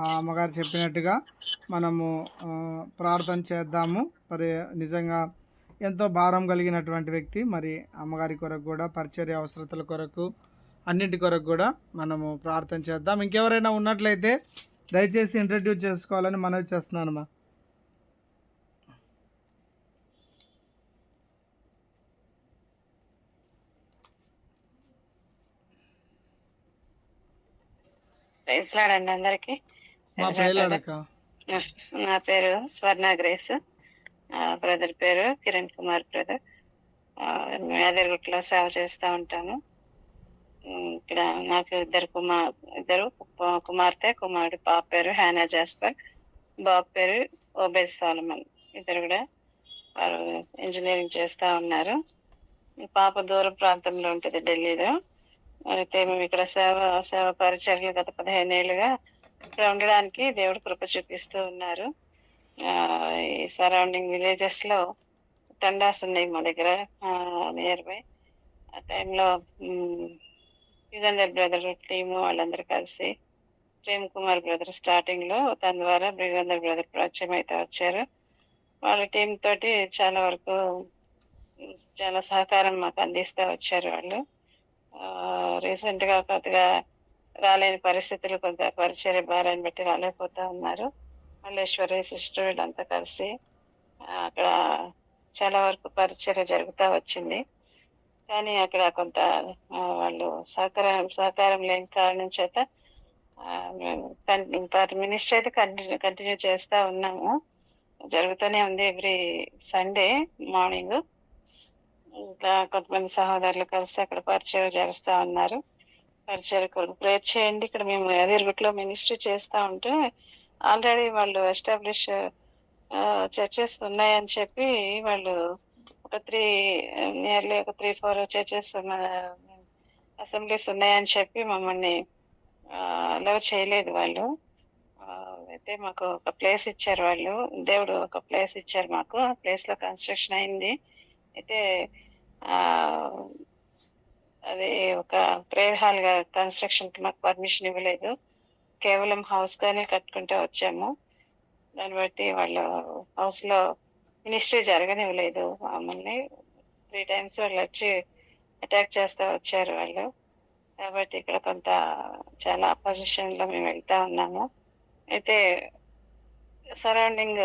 ఆ అమ్మగారు చెప్పినట్టుగా మనము ప్రార్థన చేద్దాము. మరి నిజంగా ఎంతో భారం కలిగినటువంటి వ్యక్తి. మరి అమ్మగారి కొరకు కూడా పరిచర్య అవసరతల కొరకు అన్నింటి కొరకు కూడా మనము ప్రార్థన చేద్దాం. ఇంకెవరైనా ఉన్నట్లయితే దయచేసి ఇంట్రడ్యూస్ చేసుకోవాలని మనవి చేస్తున్నానమ్మా. ప్రైజ్లాడండి అందరికి. మా ప్రేలాడక నా పేరు స్వర్ణ గ్రేస్, బ్రదర్ పేరు కిరణ్ కుమార్ బ్రదర్. యాదగిరిగుట్టలో సేవ చేస్తూ ఉంటాను. ఇక్కడ నాకు ఇద్దరు కుమార్తె, కుమారుడు. పాప పేరు హ్యానా జాస్పర్, బాబు పేరు ఓబేజ్ సాలమన్. ఇద్దరు కూడా వారు ఇంజనీరింగ్ చేస్తూ ఉన్నారు. పాప దూర ప్రాంతంలో ఉంటుంది, ఢిల్లీలో. అయితే మేము ఇక్కడ సేవ పరిచర్యలు గత 15 ఏళ్ళుగా ఇక్కడ ఉండడానికి దేవుడు కృప చూపిస్తూ ఉన్నారు. ఈ సరౌండింగ్ విలేజెస్ లో తండాస్ ఉన్నాయి మా దగ్గర నియర్ బై. ఆ టైంలో యుగంధర్ బ్రదర్ టీము వాళ్ళందరూ కలిసి ప్రేమ్ కుమార్ బ్రదర్ స్టార్టింగ్ లో, తన ద్వారా యుగంధర్ బ్రదర్ పరిచయం అయితే వచ్చారు. వాళ్ళ టీం తోటి చాలా వరకు చాలా సహకారం మాకు అందిస్తూ వచ్చారు వాళ్ళు. రీసెంట్ గా కొద్దిగా రాలేని పరిస్థితులు, కొంత పరిచర్య భారాన్ని బట్టి రాలేకపోతా ఉన్నారు. మల్లేశ్వరి సిస్టర్ వీళ్ళంతా కలిసి అక్కడ చాలా వరకు పరిచర్య జరుగుతూ వచ్చింది. కానీ అక్కడ కొంత వాళ్ళు సహకారం లేని కారణం చేత మినిస్ట్రీ అయితే కంటిన్యూ చేస్తూ ఉన్నాము. జరుగుతూనే ఉంది ఎవ్రీ సండే మార్నింగ్. ఇంకా కొంతమంది సహోదరులు కలిసి అక్కడ పరిచయం చేస్తూ ఉన్నారు. పరిచయం కొరకు ప్రేయర్ చేయండి. ఇక్కడ మేము యాదగిరిగుట్టలో మినిస్ట్రీ చేస్తూ ఉంటే ఆల్రెడీ వాళ్ళు ఎస్టాబ్లిష్ చర్చెస్ ఉన్నాయని చెప్పి వాళ్ళు ఒక 3-4 చర్చెస్ అసెంబ్లీస్ ఉన్నాయని చెప్పి మమ్మల్ని అలౌ చేయలేదు వాళ్ళు. అయితే మాకు ఒక ప్లేస్ ఇచ్చారు వాళ్ళు, దేవుడు ఒక ప్లేస్ ఇచ్చారు మాకు. ఆ ప్లేస్ లో కన్స్ట్రక్షన్ అయింది. అయితే అది ఒక ప్రేయర్ హాల్ గా కన్స్ట్రక్షన్ కి మాకు పర్మిషన్ ఇవ్వలేదు. కేవలం హౌస్ గానే కట్టుకుంటూ వచ్చాము. దాన్ని బట్టి వాళ్ళు హౌస్ లో మినిస్ట్రీ జరగనివ్వలేదు మమ్మల్ని. 3 times వాళ్ళు వచ్చి అటాక్ చేస్తూ వచ్చారు వాళ్ళు. కాబట్టి ఇక్కడ కొంత చాలా అపోజిషన్ లో మేము వెళ్తా ఉన్నాము. అయితే సరౌండింగ్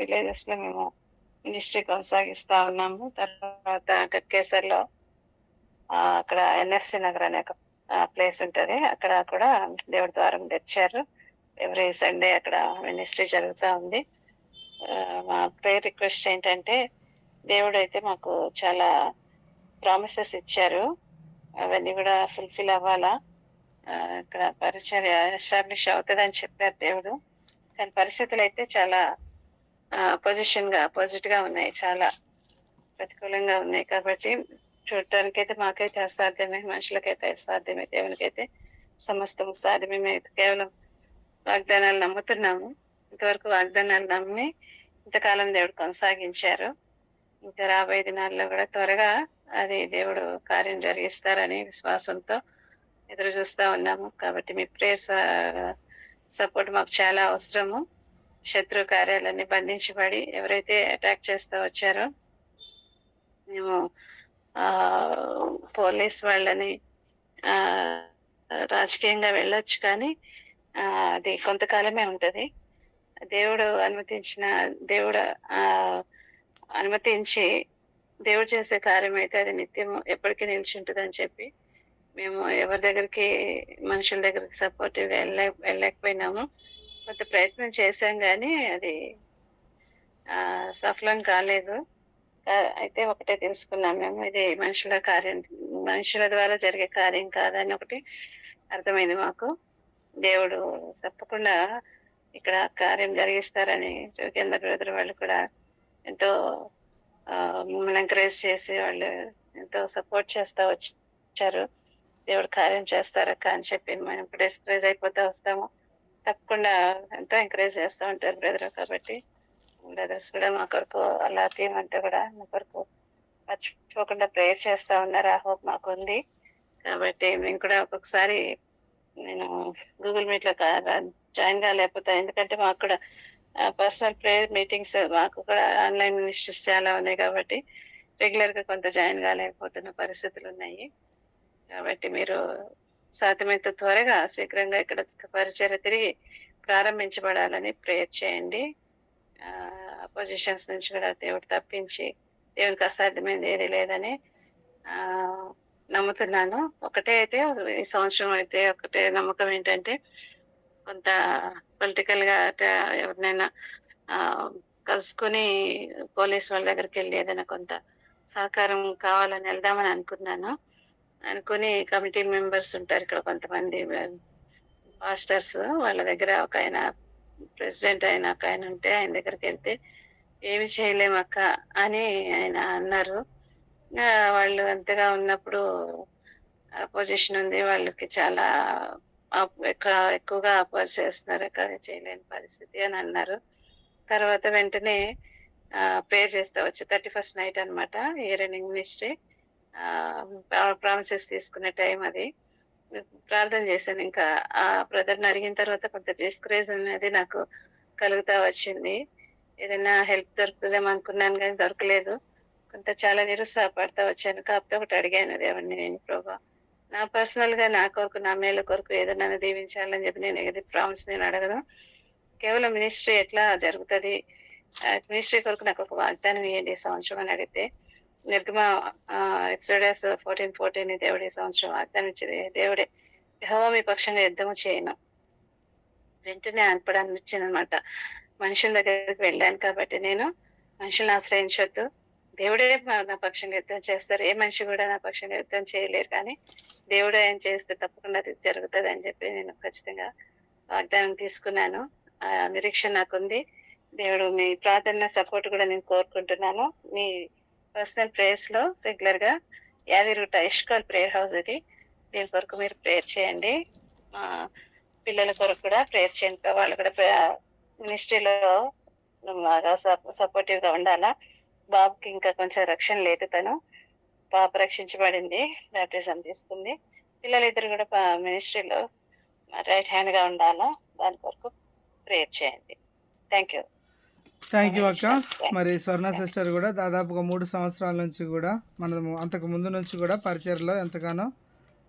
విలేజెస్ లో మేము మినిస్ట్రీ కొనసాగిస్తా ఉన్నాము. తర్వాత కట్కేసర్లో అక్కడ ఎన్ఎఫ్సి నగర్ అనే ఒక ప్లేస్ ఉంటుంది. అక్కడ కూడా దేవుడి ద్వారం తెచ్చారు. ఎవ్రీ సండే అక్కడ మినిస్ట్రీ జరుగుతూ ఉంది. మా ప్రేయర్ రిక్వెస్ట్ ఏంటంటే, దేవుడు అయితే మాకు చాలా ప్రామిసెస్ ఇచ్చారు, అవన్నీ కూడా ఫుల్ఫిల్ అవ్వాలా. ఇక్కడ పరిచర్య ఎస్టాబ్లిష్ అవుతుంది అని చెప్పారు దేవుడు. కానీ పరిస్థితులు అయితే చాలా అపోజిట్ గా ఉన్నాయి, చాలా ప్రతికూలంగా ఉన్నాయి. కాబట్టి చూడటానికైతే మాకైతే అసాధ్యమే, మనుషులకైతే అసాధ్యమే, దేవునికైతే సమస్తం సాధ్యమే. మేము కేవలం వాగ్దానాలు నమ్ముతున్నాము. ఇంతవరకు వాగ్దానాలు నమ్మి ఇంతకాలం దేవుడు కొనసాగించారు. ఇంకా రాబోయే దినాల్లో కూడా త్వరగా అది దేవుడు కార్యం జరిగిస్తారని విశ్వాసంతో ఎదురు చూస్తూ ఉన్నాము. కాబట్టి మీ ప్రేయర్ సపోర్ట్ మాకు చాలా అవసరము. శత్రు కార్యాలన్నీ బంధించబడి ఎవరైతే అటాక్ చేస్తూ వచ్చారో, మేము పోలీస్ వాళ్ళని రాజకీయంగా వెళ్ళొచ్చు, కానీ అది కొంతకాలమే ఉంటది. దేవుడు అనుమతించి దేవుడు చేసే కార్యం అయితే అది నిత్యం ఎప్పటికీ నిలిచి ఉంటుంది అని చెప్పి మేము ఎవరి దగ్గరికి, మనుషుల దగ్గరికి సపోర్టివ్గా వెళ్ళలేకపోయినాము. కొంత ప్రయత్నం చేశాం, కానీ అది సఫలం కాలేదు. అయితే ఒకటే తెలుసుకున్నాం మేము, ఇది మనుషుల ద్వారా జరిగే కార్యం కాదని ఒకటి అర్థమైంది మాకు. దేవుడు తప్పకుండా ఇక్కడ కార్యం జరిగిస్తారని యోగేంద్ర బ్రదర్ వాళ్ళు కూడా ఎంతో మమ్మల్ని ఎంకరేజ్ చేసి వాళ్ళు ఎంతో సపోర్ట్ చేస్తూ వచ్చారు. దేవుడు కార్యం చేస్తారక్క అని చెప్పి మేము ఇప్పుడు ఎంకరేజ్ అయిపోతూ వస్తాము. తప్పకుండా ఎంతో ఎంకరేజ్ చేస్తూ ఉంటారు బ్రదర్. కాబట్టి బ్రదర్స్ కూడా మా కొరకు, అలా టీం అంతా కూడా మా కొరకు మర్చిపోకుండా ప్రేయర్ చేస్తూ ఉన్నారు. ఆ హోప్ మాకు ఉంది. కాబట్టి మేము కూడా ఒక్కొక్కసారి నేను గూగుల్ మీట్లో జాయిన్ కాలేకపోతే, ఎందుకంటే మాకు కూడా పర్సనల్ ప్రేయర్ మీటింగ్స్, మాకు కూడా ఆన్లైన్ మినిస్ట్రీస్ చాలా ఉన్నాయి కాబట్టి రెగ్యులర్గా కొంత జాయిన్ కాలేకపోతున్న పరిస్థితులు ఉన్నాయి. కాబట్టి మీరు సాధ్యమైనంత త్వరగా శీఘ్రంగా ఇక్కడ పరిచర్య తిరిగి ప్రారంభించబడాలని ప్రేయర్ చేయండి. అపోజిషన్స్ నుంచి కూడా దేవుడు తప్పించి దేవునికి అసాధ్యమైనది ఏది లేదని నమ్ముతున్నాను. ఒకటే అయితే ఈ సంవత్సరం అయితే ఒకటే నమ్మకం ఏంటంటే, కొంత పొలిటికల్గా ఎవరినైనా కలుసుకొని పోలీస్ వాళ్ళ దగ్గరికి వెళ్ళి ఏదైనా కొంత సహకారం కావాలని వెళ్దామని అనుకుని కమిటీ మెంబర్స్ ఉంటారు ఇక్కడ కొంతమంది పాస్టర్స్, వాళ్ళ దగ్గర ఒక ఆయన ప్రెసిడెంట్ అయిన ఒక ఆయన ఉంటే ఆయన దగ్గరికి వెళ్తే ఏమి చేయలేమక్క అని ఆయన అన్నారు. వాళ్ళు అంతగా ఉన్నప్పుడు అపోజిషన్ ఉంది, వాళ్ళకి చాలా ఎక్కువగా అపోజ్ చేస్తున్నారు, చేయలేని పరిస్థితి అని అన్నారు. తర్వాత వెంటనే ప్రేయర్ చేస్తా వచ్చి 31st నైట్ అనమాట, ఇయర్ ఎండింగ్ మినిస్ట్రీ ప్రామిసెస్ తీసుకునే టైం అది. ప్రార్థన చేశాను. ఇంకా ఆ బ్రదర్ని అడిగిన తర్వాత కొంత డిస్కరేజ్ అనేది నాకు కలుగుతా వచ్చింది. ఏదైనా హెల్ప్ దొరుకుతుందేమో అనుకున్నాను కానీ దొరకలేదు. కొంత చాలా నిరుత్సాహపడతా వచ్చాను. కాకపోతే ఒకటి అడిగాను దేవుడిని, నేను ప్రభా నా పర్సనల్గా నా కొరకు, నా మేలు కొరకు ఏదైనా దీవించాలని చెప్పి నేను ఏది ప్రామిస్ నేను అడగను. కేవలం మినిస్ట్రీ ఎట్లా జరుగుతుంది, మినిస్ట్రీ కొరకు నాకు ఒక వాగ్దానం ఇవ్వండి ఈ సంవత్సరం అని అడిగితే, నిర్గమ ఎక్సోడస్ 14:14 దేవుడి సంవత్సరం వాగ్దానం ఇచ్చేది, దేవుడే యెహోవా మీ పక్షంగా యుద్ధము చేయను. వెంటనే అనిపించింది అనమాట. మనుషుల దగ్గరికి వెళ్ళాను కాబట్టి నేను మనుషులను ఆశ్రయించొద్దు, దేవుడే నా పక్షంగా యుద్ధం చేస్తారు. ఏ మనిషి కూడా నా పక్షంగా యుద్ధం చేయలేరు, కానీ దేవుడే ఆయన చేస్తే తప్పకుండా అది జరుగుతుంది అని చెప్పి నేను ఖచ్చితంగా వాగ్దానం తీసుకున్నాను. ఆ నిరీక్షణ నాకుంది. దేవుడు మీ ప్రార్థన సపోర్ట్ కూడా నేను కోరుకుంటున్నాను. మీ పర్సనల్ ప్రేయర్స్ లో రెగ్యులర్ గా యాదిరుగుట్ట ఇష్కాల్ ప్రేయర్ హౌస్ ఇది, దీని కొరకు మీరు ప్రేయర్ చేయండి. మా పిల్లల కొరకు కూడా ప్రేయర్ చేయండి. వాళ్ళు కూడా మినిస్ట్రీలో బాగా సపోర్టివ్ గా ఉండాలా. బాబుకి ఇంకా కొంచెం రక్షణ లేదు, తను పాప రక్షించబడింది, బ్యాప్టిజం తీసుకుంది. పిల్లలిద్దరు కూడా మినిస్ట్రీలో రైట్ హ్యాండ్ గా ఉండాలా, దాని కొరకు ప్రేయర్ చేయండి. థ్యాంక్ యూ అక్క. మరి స్వర్ణ సిస్టర్ కూడా దాదాపుగా 3 సంవత్సరాల నుంచి కూడా మనము అంతకు ముందు నుంచి కూడా పరిచయలో ఎంతగానో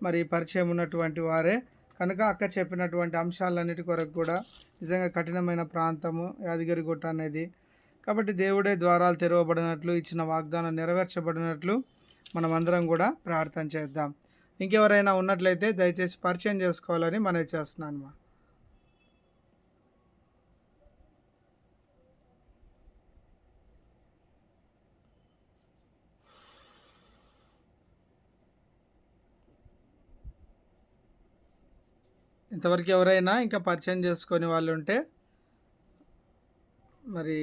మరి పరిచయం ఉన్నటువంటి వారే కనుక అక్క చెప్పినటువంటి అంశాలన్నిటి కొరకు కూడా నిజంగా కఠినమైన ప్రాంతము యాదగిరిగుట్ట అనేది. కాబట్టి దేవుడే ద్వారాలు తెరవబడినట్లు, ఇచ్చిన వాగ్దానం నెరవేర్చబడినట్లు మనం అందరం కూడా ప్రార్థన చేద్దాం. ఇంకెవరైనా ఉన్నట్లయితే దయచేసి పరిచయం చేసుకోవాలని మనవి చేస్తున్నాను. ఇంతవరకు ఎవరైనా ఇంకా పరిచయం చేసుకొని వాళ్ళు ఉంటే మరి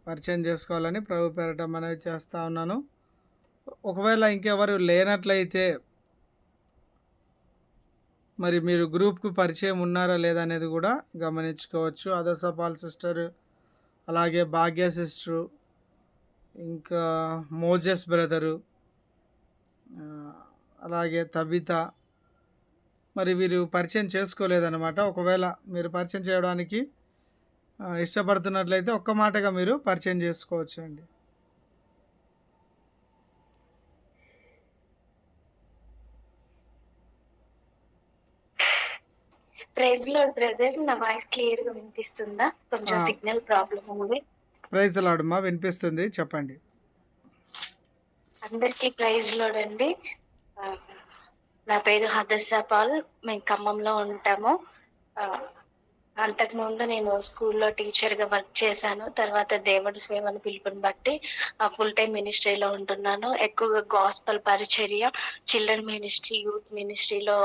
పరిచయం చేసుకోవాలని ప్రభు పేరట మనవి చేస్తూ ఉన్నాను. ఒకవేళ ఇంకెవరు లేనట్లయితే మరి మీరు గ్రూప్కు పరిచయం ఉన్నారా లేదా అనేది కూడా గమనించుకోవచ్చు. అదసపాల్ సిస్టర్, అలాగే భాగ్య సిస్టరు, ఇంకా మోజెస్ బ్రదరు, అలాగే తబిత, మరి వీరు పరిచయం చేసుకోలేదన్నమాట. ఒకవేళ మీరు పరిచయం చేయడానికి ఇష్టపడుతున్నట్లయితే ఒక్క మాటగా మీరు పరిచయం చేసుకోవచ్చు అండి. ప్రైజ్ లార్డ్ బ్రదర్, నా వాయిస్ క్లియర్ గా వినిపిస్తుందా? కొంచెం సిగ్నల్ ప్రాబ్లం ఉంది. ప్రైజ్ లార్డ్ మా వినిపిస్తుంది, చెప్పండి. అందరికీ ప్రైజ్ లార్డ్ అండి. నా పేరు హదస్సా పాల్, మేము ఖమ్మంలో ఉంటాము. అంతకుముందు నేను స్కూల్లో టీచర్గా వర్క్ చేశాను. తర్వాత దేవుడి సేవను పిలుపుని బట్టి ఫుల్ టైం మినిస్ట్రీలో ఉంటున్నాను. ఎక్కువగా గాస్పల్ పరిచర్య, చిల్డ్రన్ మినిస్ట్రీ, యూత్ మినిస్ట్రీలో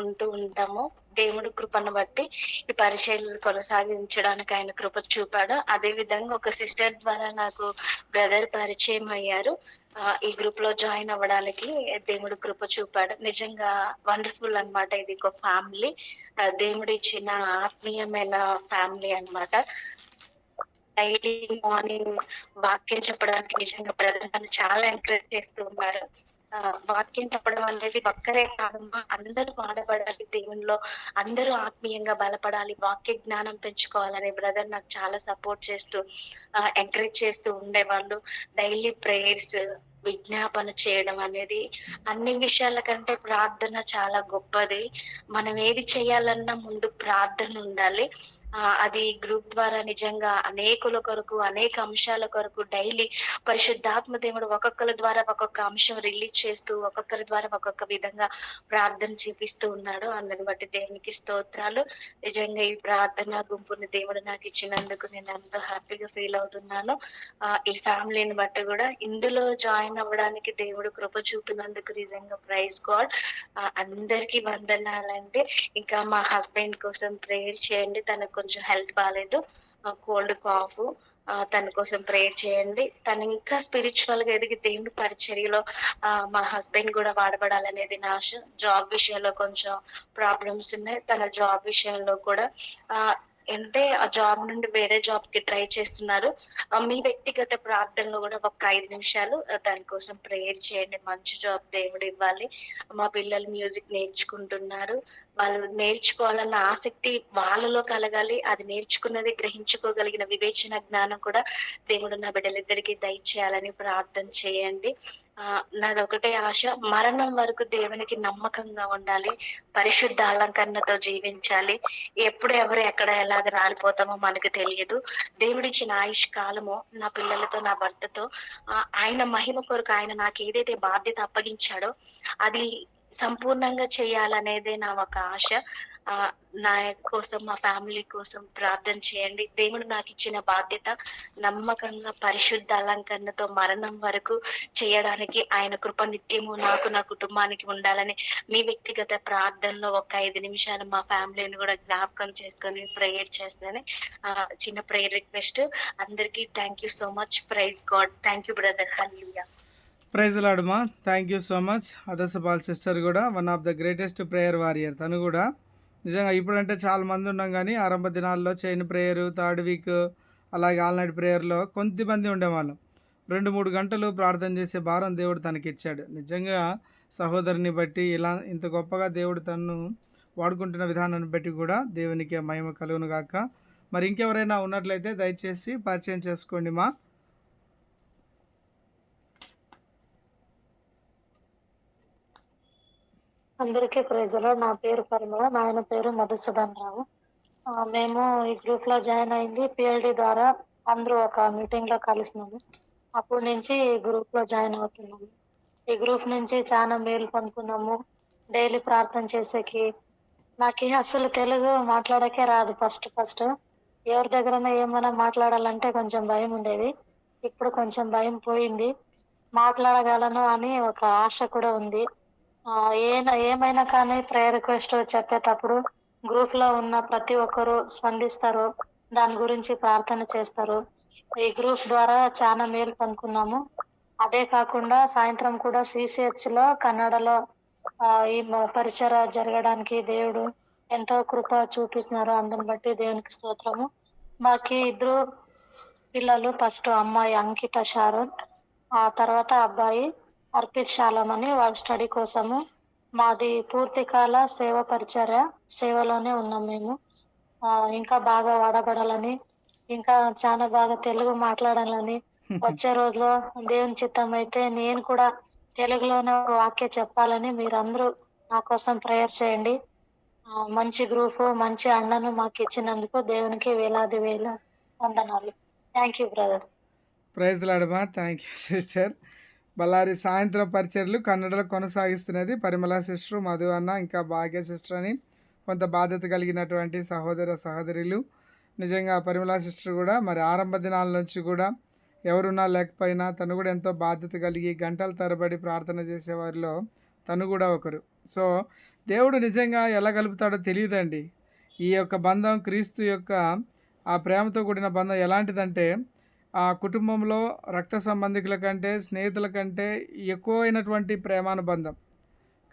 ఉంటూ ఉంటాము. దేవుడి కృపను బట్టి ఈ పరిచర్యలు కొనసాగించడానికి ఆయన కృప చూపాడు. అదే విధంగా ఒక సిస్టర్ ద్వారా నాకు బ్రదర్ పరిచయం అయ్యారు. ఈ గ్రూప్ లో జాయిన్ అవ్వడానికి దేవుడు కృప చూపాడు. నిజంగా వండర్ఫుల్ అన్నమాట. ఇది ఒక ఫ్యామిలీ, దేవుడు ఇచ్చిన ఆత్మీయమైన ఫ్యామిలీ అన్నమాట. డైలీ మార్నింగ్ వాక్యం చెప్పడానికి నిజంగా బ్రదర్ నన్ను చాలా ఎంకరేజ్ చేస్తూ ఉన్నారు. వాక్యం చెప్పడం అనేది ఒక్కరే కాదమ్మా, అందరూ వాడబడాలి దేవునిలో, అందరూ ఆత్మీయంగా బలపడాలి, వాక్య జ్ఞానం పెంచుకోవాలనే బ్రదర్ నాకు చాలా సపోర్ట్ చేస్తూ ఎంకరేజ్ చేస్తూ ఉండేవాళ్ళు. డైలీ ప్రేయర్స్, విజ్ఞాపన చేయడం అనేది అన్ని విషయాల కంటే ప్రార్థన చాలా గొప్పది. మనం ఏది చేయాలన్నా ముందు ప్రార్థన ఉండాలి. అది గ్రూప్ ద్వారా నిజంగా అనేకుల కొరకు, అనేక అంశాల కొరకు డైలీ పరిశుద్ధాత్మ దేవుడు ఒక్కొక్కరి ద్వారా ఒక్కొక్క అంశం రిలీజ్ చేస్తూ, ఒక్కొక్కరి ద్వారా ఒక్కొక్క విధంగా ప్రార్థన చేపిస్తూ ఉన్నాడు. అందుని బట్టి దేవునికి స్తోత్రాలు. నిజంగా ఈ ప్రార్థన గుంపుని దేవుడు నాకు ఇచ్చినందుకు నేను ఎంతో హ్యాపీగా ఫీల్ అవుతున్నాను. ఈ ఫ్యామిలీని బట్టి కూడా ఇందులో జాయిన్ అవ్వడానికి దేవుడు కృప చూపినందుకు నిజంగా ప్రైజ్ గాడ్. అందరికీ వందనాలండి. ఇంకా మా హస్బెండ్ కోసం ప్రేయర్ చేయండి. తనకు కొంచెం హెల్త్ బాగాలేదు, కోల్డ్ కాఫ్. తన కోసం ప్రేయర్ చేయండి. తను ఇంకా స్పిరిచువల్ గా ఎదిగి దేవుని పరిచర్యలో మా హస్బెండ్ కూడా వాడబడాలనేది నా ఆశ. జాబ్ విషయంలో కొంచెం ప్రాబ్లమ్స్ ఉన్నాయి. తన జాబ్ విషయంలో కూడా అంటే ఆ జాబ్ నుండి వేరే జాబ్ కి ట్రై చేస్తున్నారు. మీ వ్యక్తిగత ప్రార్థనలో కూడా ఒక 5 నిమిషాలు దానికోసం ప్రేయర్ చేయండి. మంచి జాబ్ దేవుడు ఇవ్వాలి. మా పిల్లలు మ్యూజిక్ నేర్చుకుంటున్నారు. వాళ్ళు నేర్చుకోవాలన్న ఆసక్తి వాళ్ళలో కలగాలి. అది నేర్చుకున్నది గ్రహించుకోగలిగిన వివేచన జ్ఞానం కూడా దేవుడు నా బిడ్డలిద్దరికీ దయచేయాలని ప్రార్థన చేయండి. నాది ఒకటే ఆశ, మరణం వరకు దేవునికి నమ్మకంగా ఉండాలి, పరిశుద్ధ అలంకరణతో జీవించాలి. ఎప్పుడు ఎవరు ఎక్కడ ఎలాగ రాలిపోతామో మనకు తెలియదు. దేవుడిచ్చిన ఆయుష్ కాలము నా పిల్లలతో, నా భర్తతో ఆయన మహిమ కొరకు ఆయన నాకు ఏదైతే బాధ్యత అప్పగించాడో అది సంపూర్ణంగా చేయాలనేదే నా ఒక ఆశ. నా కోసం, మా ఫ్యామిలీ కోసం ప్రార్థన చేయండి. దేవుడు నాకు ఇచ్చిన బాధ్యత నమ్మకంగా పరిశుద్ధ అలంకరణతో మరణం వరకు చేయడానికి ఆయన కృప నిత్యము నాకు, నా కుటుంబానికి ఉండాలని మీ వ్యక్తిగత ప్రార్థనలో ఒక 5 నిమిషాలు మా ఫ్యామిలీని కూడా జ్ఞాపకం చేసుకొని ప్రేయర్ చేస్తానని చిన్న ప్రేయర్ రిక్వెస్ట్. అందరికీ thank you so much. Praise God. Thank you brother. Hallelujah. Praise లాడమా. Thank you so much. అదర్సపాల్ సిస్టర్ కూడా one of the greatest prayer warrior. తను కూడా నిజంగా ఇప్పుడంటే చాలా మంది ఉన్నాం, కానీ ఆరంభ దినాల్లో చైన్ ప్రేయరు, థర్డ్ వీక్, అలాగే ఆల్ నైట్ ప్రేయర్లో కొంతమంది ఉండేవాళ్ళం. 2-3 గంటలు ప్రార్థన చేసే భారం దేవుడు తనకి ఇచ్చాడు. నిజంగా సహోదరుని బట్టి ఇలా ఇంత గొప్పగా దేవుడు తను వాడుకుంటున్న విధానాన్ని బట్టి కూడా దేవునికి మహిమ కలుగును గాక. మరి ఇంకెవరైనా ఉన్నట్లయితే దయచేసి పరిచయం చేసుకోండి మా. అందరికీ ప్రైజ్లో. నా పేరు పరిమళ, మా ఆయన పేరు మధుసూదన్ రావు. మేము ఈ గ్రూప్ లో జాయిన్ అయింది పిఎల్డి ద్వారా. అందరూ ఒక మీటింగ్ లో కలిసినాము. అప్పటి నుంచి ఈ గ్రూప్ లో జాయిన్ అవుతున్నాము. ఈ గ్రూప్ నుంచి చాలా మేలు పొందుకున్నాము. డైలీ ప్రార్థన చేసేకి నాకు అసలు తెలుగు మాట్లాడకే రాదు. ఫస్ట్ ఎవరి దగ్గర ఏమైనా మాట్లాడాలంటే కొంచెం భయం ఉండేది. ఇప్పుడు కొంచెం భయం పోయింది, మాట్లాడగలను అని ఒక ఆశ కూడా ఉంది. ఏమైనా కానీ ప్రేయర్ రిక్వెస్ట్ చెప్పేటప్పుడు గ్రూప్ లో ఉన్న ప్రతి ఒక్కరు స్పందిస్తారు, దాని గురించి ప్రార్థన చేస్తారు. ఈ గ్రూప్ ద్వారా చాలా మేలు పొందుకున్నాము. అదే కాకుండా సాయంత్రం కూడా CCH లో కన్నడలో ఈ పరిచయ జరగడానికి దేవుడు ఎంతో కృప చూపిస్తున్నారు. అందుని బట్టి దేవునికి స్తోత్రము. మాకి 2 పిల్లలు. ఫస్ట్ అమ్మాయి అంకిత షారోన్, ఆ తర్వాత అబ్బాయి అర్పిత్ శాలం అని. వాళ్ళ స్టడీ కోసము మాది పూర్తికాల సేవ పరిచర్య, సేవలోనే ఉన్నాం మేము. ఇంకా బాగా వాడబడాలని, ఇంకా చాలా బాగా తెలుగు మాట్లాడాలని, వచ్చే రోజులో దేవుని చిత్తం అయితే నేను కూడా తెలుగులోనే వాక్య చెప్పాలని మీరందరూ నా కోసం ప్రేయర్ చేయండి. మంచి గ్రూపు, మంచి అన్నను మాకు ఇచ్చినందుకు దేవునికి వేలాది వేల వందనాలు. Thank you brother. ప్రైజ్ లాడమా. Thank you sister. బళ్ళారి సాయంత్రం పరిచర్లు కన్నడలో కొనసాగిస్తున్నది పరిమళ సిస్టర్, మధు అన్న, ఇంకా భాగ్య సిస్టర్ అని కొంత బాధ్యత కలిగినటువంటి సహోదర సహోదరులు. నిజంగా పరిమళ సిస్టర్ కూడా మరి ఆరంభ దినాల నుంచి కూడా ఎవరున్నా లేకపోయినా తను కూడా ఎంతో బాధ్యత కలిగి గంటల తరబడి ప్రార్థన చేసేవారిలో తను కూడా ఒకరు. సో దేవుడు నిజంగా ఎలా కలుపుతాడో తెలియదండి. ఈ యొక్క బంధం క్రీస్తు యొక్క ఆ ప్రేమతో కూడిన బంధం ఎలాంటిదంటే ఆ కుటుంబంలో రక్త సంబంధికుల కంటే, స్నేహితుల కంటే ఎక్కువైనటువంటి ప్రేమానుబంధం.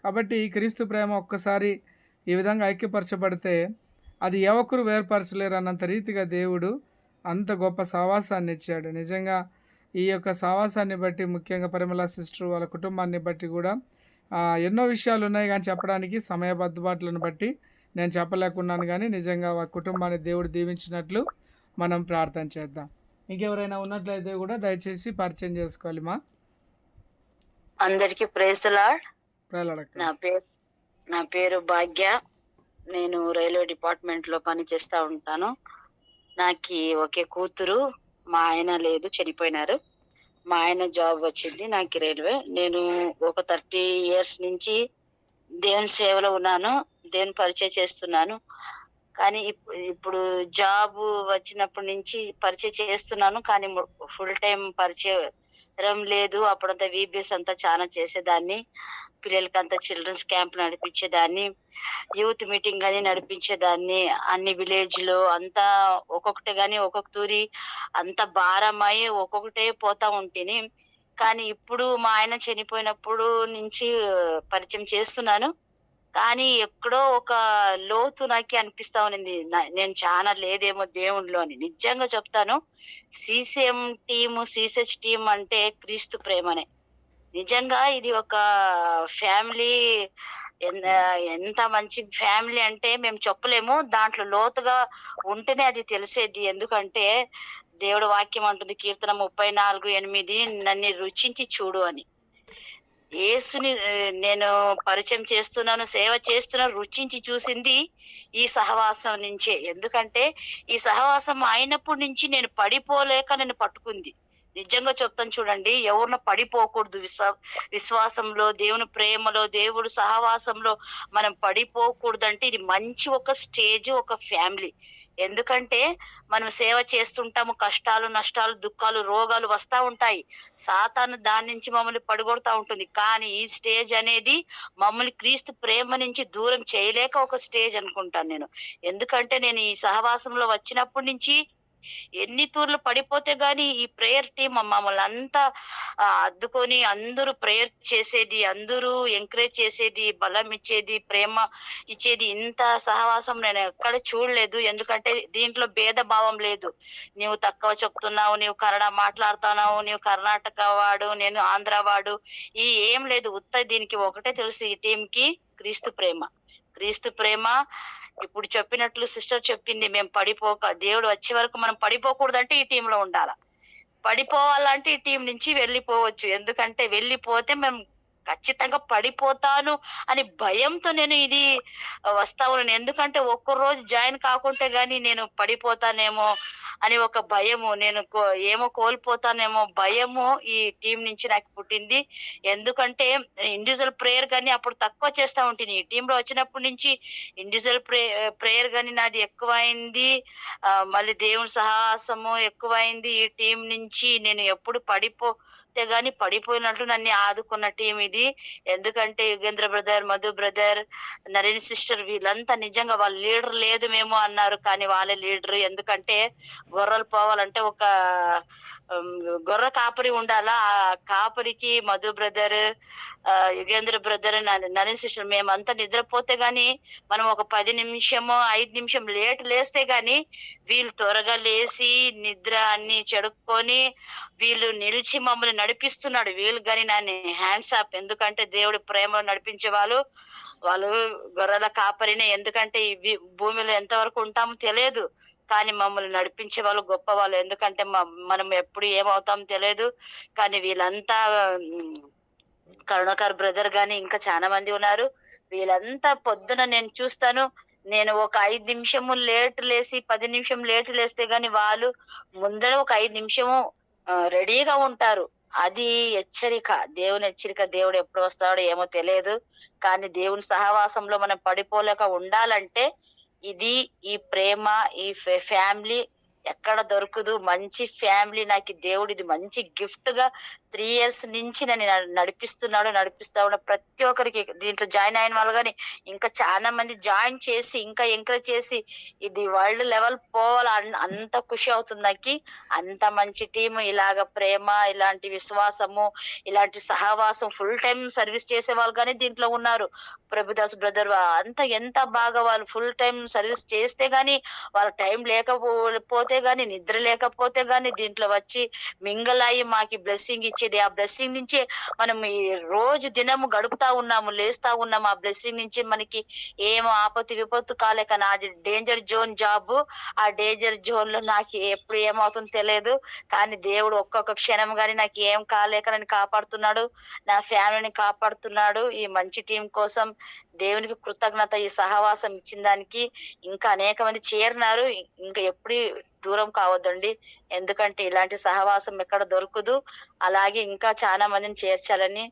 కాబట్టి క్రీస్తు ప్రేమ ఒక్కసారి ఈ విధంగా ఐక్యపరచబడితే అది ఏ ఒక్కరు వేరుపరచలేరు అన్నంత రీతిగా దేవుడు అంత గొప్ప సహవాసాన్ని ఇచ్చాడు. నిజంగా ఈ యొక్క సావాసాన్ని బట్టి ముఖ్యంగా పరిమళ సిస్టర్ వాళ్ళ కుటుంబాన్ని బట్టి కూడా ఎన్నో విషయాలు ఉన్నాయి కానీ చెప్పడానికి సమయబద్ధబాట్లను బట్టి నేను చెప్పలేకున్నాను. కానీ నిజంగా ఆ కుటుంబాన్ని దేవుడు దీవించినట్లు మనం ప్రార్థన చేద్దాం. ఇంకెవరైనా ఉన్నట్లయితే కూడా దయచేసి పరిచయం చేసుకోవాలి మా. అందరికి ప్రైజ్ ది లార్డ్. ప్రేలడక్క. నా పేరు భాగ్య. నేను రైల్వే డిపార్ట్మెంట్ లో పని చేస్తా ఉంటాను. నాకు ఒకే కూతురు, మా ఆయన లేదు, చనిపోయినారు. మా ఆయన జాబ్ వచ్చింది నాకు రైల్వే. నేను ఒక 30 years నుంచి దేవుని సేవలో ఉన్నాను, దేవుని పరిచయం చేస్తున్నాను. కానీ ఇప్పుడు జాబ్ వచ్చినప్పటి నుంచి పరిచయం చేస్తున్నాను, కానీ ఫుల్ టైం పరిచయం లేదు. అప్పుడంతా VBS అంతా చాలా చేసేదాన్ని, పిల్లలకి అంతా చిల్డ్రన్స్ క్యాంప్ నడిపించేదాన్ని, యూత్ మీటింగ్ అని నడిపించేదాన్ని. అన్ని విలేజ్ లో అంతా ఒక్కొక్కటి గాని ఒక్కొక్క తూరి అంత భారమై ఒక్కొక్కటే పోతా ఉంటుంది. కానీ ఇప్పుడు మా ఆయన చనిపోయినప్పుడు నుంచి పరిచయం చేస్తున్నాను. కానీ ఎక్కడో ఒక లోతు నాకు అనిపిస్తా ఉన్నింది, నేను చాలా లేదేమో దేవుణ్ణిలో అని. నిజంగా చెప్తాను, CCM టీము, CSH టీం అంటే క్రీస్తు ప్రేమనే. నిజంగా ఇది ఒక ఫ్యామిలీ, ఎంత మంచి ఫ్యామిలీ అంటే మేము చెప్పలేము. దాంట్లో లోతుగా ఉంటేనే అది తెలిసేది. ఎందుకంటే దేవుడు వాక్యం అంటుంది, కీర్తన 34:8, నన్ను రుచించి చూడు అని. యేసుని నేను పరిచయం చేస్తున్నాను, సేవ చేస్తున్నాను, రుచించి చూసింది ఈ సహవాసం నుంచే. ఎందుకంటే ఈ సహవాసం అయినప్పటి నుంచి నేను పడిపోలేక నేను పట్టుకుంది. నిజంగా చెప్తాను చూడండి, ఎవరిన పడిపోకూడదు. విశ్వాసంలో, దేవుని ప్రేమలో, దేవుడు సహవాసంలో మనం పడిపోకూడదంటే ఇది మంచి ఒక స్టేజ్, ఒక ఫ్యామిలీ. ఎందుకంటే మనం సేవ చేస్తుంటాము, కష్టాలు, నష్టాలు, దుఃఖాలు, రోగాలు వస్తా ఉంటాయి. సాతాను దాని నుంచి మమ్మల్ని పడగొడతా ఉంటుంది. కానీ ఈ స్టేజ్ అనేది మమ్మల్ని క్రీస్తు ప్రేమ నుంచి దూరం చేయలేక ఒక స్టేజ్ అనుకుంటాను నేను. ఎందుకంటే నేను ఈ సహవాసంలో వచ్చినప్పటి నుంచి ఎన్ని తూర్లు పడిపోతే గాని ఈ ప్రేయర్ టీం మమ్మల్ని అంతా అద్దుకొని అందరూ ప్రేయర్ చేసేది, అందరూ ఎంకరేజ్ చేసేది, బలం ఇచ్చేది, ప్రేమ ఇచ్చేది. ఇంత సహవాసం నేను ఎక్కడ చూడలేదు. ఎందుకంటే దీంట్లో భేదభావం లేదు. నీవు తక్కువ చెప్తున్నావు, నీవు కన్నడ మాట్లాడుతున్నావు, నీవు కర్ణాటక వాడు, నేను ఆంధ్ర వాడు, ఈ ఏం లేదు. దీనికి ఒకటే తెలుసు, ఈ టీంకి క్రీస్తు ప్రేమ. క్రీస్తు ప్రేమ ఇప్పుడు చెప్పినట్లు సిస్టర్ చెప్పింది, మేము దేవుడు వచ్చే వరకు మనం పడిపోకూడదంటే ఈ టీంలో ఉండాల. పడిపోవాలంటే ఈ టీం నుంచి వెళ్ళిపోవచ్చు. ఎందుకంటే వెళ్ళిపోతే మేము ఖచ్చితంగా పడిపోతాను అని భయంతో నేను ఇది వస్తా ఉన్నాను. ఎందుకంటే ఒక్కరోజు జాయిన్ కాకుంటే గానీ నేను పడిపోతానేమో అని ఒక భయము, నేను ఏమో కోల్పోతానేమో భయము ఈ టీం నుంచి నాకు పుట్టింది. ఎందుకంటే ఇండివిజువల్ ప్రేయర్ కానీ అప్పుడు తక్కువ చేస్తా ఉంటుంది. ఈ టీంలో వచ్చినప్పటి నుంచి ఇండివిజువల్ ప్రేయర్ కానీ నాది ఎక్కువైంది, మళ్ళీ దేవుని సాహసము ఎక్కువైంది. ఈ టీం నుంచి నేను ఎప్పుడు పడిపోతే గాని పడిపోయినట్లు నన్ను ఆదుకున్న టీం ఇది. ఎందుకంటే Yugendra brother, Madhu brother, Naren sister వీళ్ళంతా నిజంగా వాళ్ళ లీడర్ లేదు మేము అన్నారు, కానీ వాళ్ళే లీడర్. ఎందుకంటే గొర్రెలు పోవాలంటే ఒక గొర్రె కాపరి ఉండాలా. ఆ కాపరికి Madhu brother, Yugendra brother, Naren sister మేమంతా నిద్రపోతే గాని మనం ఒక 10 నిమిషము 5 నిమిషం లేట్ లేస్తే గాని వీళ్ళు త్వరగా లేచి నిద్ర అన్ని చెడుక్కొని వీళ్ళు నిలిచి మమ్మల్ని నడిపిస్తున్నాడు. వీళ్ళు కానీ నన్ను హ్యాండ్స్ ఆప్. ఎందుకంటే దేవుడి ప్రేమ నడిపించే వాళ్ళు గొర్రెల కాపరినే. ఎందుకంటే ఈ భూమిలో ఎంతవరకు ఉంటామో తెలియదు, కానీ మమ్మల్ని నడిపించే వాళ్ళు గొప్ప వాళ్ళు. ఎందుకంటే మనం ఎప్పుడు ఏమవుతామో తెలియదు. కానీ వీళ్ళంతా కరుణాకర్ బ్రదర్ గాని ఇంకా చాలా మంది ఉన్నారు. వీళ్ళంతా పొద్దున నేను చూస్తాను, నేను ఒక 5 నిమిషము లేట్ లేసి 10 నిమిషం లేట్ లేస్తే గాని వాళ్ళు ముందర ఒక 5 నిమిషము రెడీగా ఉంటారు. అది హెచ్చరిక, దేవుని హెచ్చరిక. దేవుడు ఎప్పుడు వస్తాడో ఏమో తెలియదు, కానీ దేవుని సహవాసంలో మనం పడిపోలేక ఉండాలంటే ఇది ఈ ప్రేమ, ఈ ఫ్యామిలీ ఎక్కడ దొరకదు. మంచి ఫ్యామిలీ నాకు దేవుడు ఇది మంచి గిఫ్ట్ గా 3 ఇయర్స్ నుంచి నన్ను నడిపిస్తా ఉన్న ప్రతి ఒక్కరికి దీంట్లో జాయిన్ అయిన వాళ్ళు కానీ ఇంకా చాలా మంది జాయిన్ చేసి ఇంకా ఎంకరేజ్ చేసి ఇది వరల్డ్ లెవెల్ పోవాలి అంత ఖుషి అవుతుంది నాకు. అంత మంచి టీం, ఇలాగ ప్రేమ, ఇలాంటి విశ్వాసము, ఇలాంటి సహవాసం, ఫుల్ టైం సర్వీస్ చేసే వాళ్ళు కానీ దీంట్లో ఉన్నారు. ప్రభుదాస్ బ్రదర్ అంతా ఎంత బాగా వాళ్ళు ఫుల్ టైం సర్వీస్ చేస్తే గానీ, వాళ్ళ టైం లేకపోతే గానీ, నిద్ర లేకపోతే గానీ దీంట్లో వచ్చి మింగల్ అయ్యి మాకి బ్లెస్సింగ్ ఇచ్చేది. ఆ బ్లెస్సింగ్ నుంచే మనం ఈ రోజు దినము గడుపుతా ఉన్నాము, లేస్తా ఉన్నాము. ఆ బ్లెస్సింగ్ నుంచి మనకి ఏం ఆపత్తి విపత్తు కాలేక, నాది డేంజర్ జోన్ జాబ్. ఆ డేంజర్ జోన్ లో నాకు ఎప్పుడు ఏమవుతుందో తెలియదు, కానీ దేవుడు ఒక్కొక్క క్షణం గానీ నాకు ఏం కాలేక నన్ను కాపాడుతున్నాడు, నా ఫ్యామిలీని కాపాడుతున్నాడు. ఈ మంచి టీం కోసం దేవునికి కృతజ్ఞత. ఈ సహవాసం ఇచ్చిన దానికి ఇంకా అనేక మంది చేరినారు. ఇంకా ఎప్పుడు దూరం కావద్దండి, ఎందుకంటే ఇలాంటి సహవాసం ఎక్కడ దొరకదు. అలాగే ఇంకా చాలా మందిని చేర్చాలని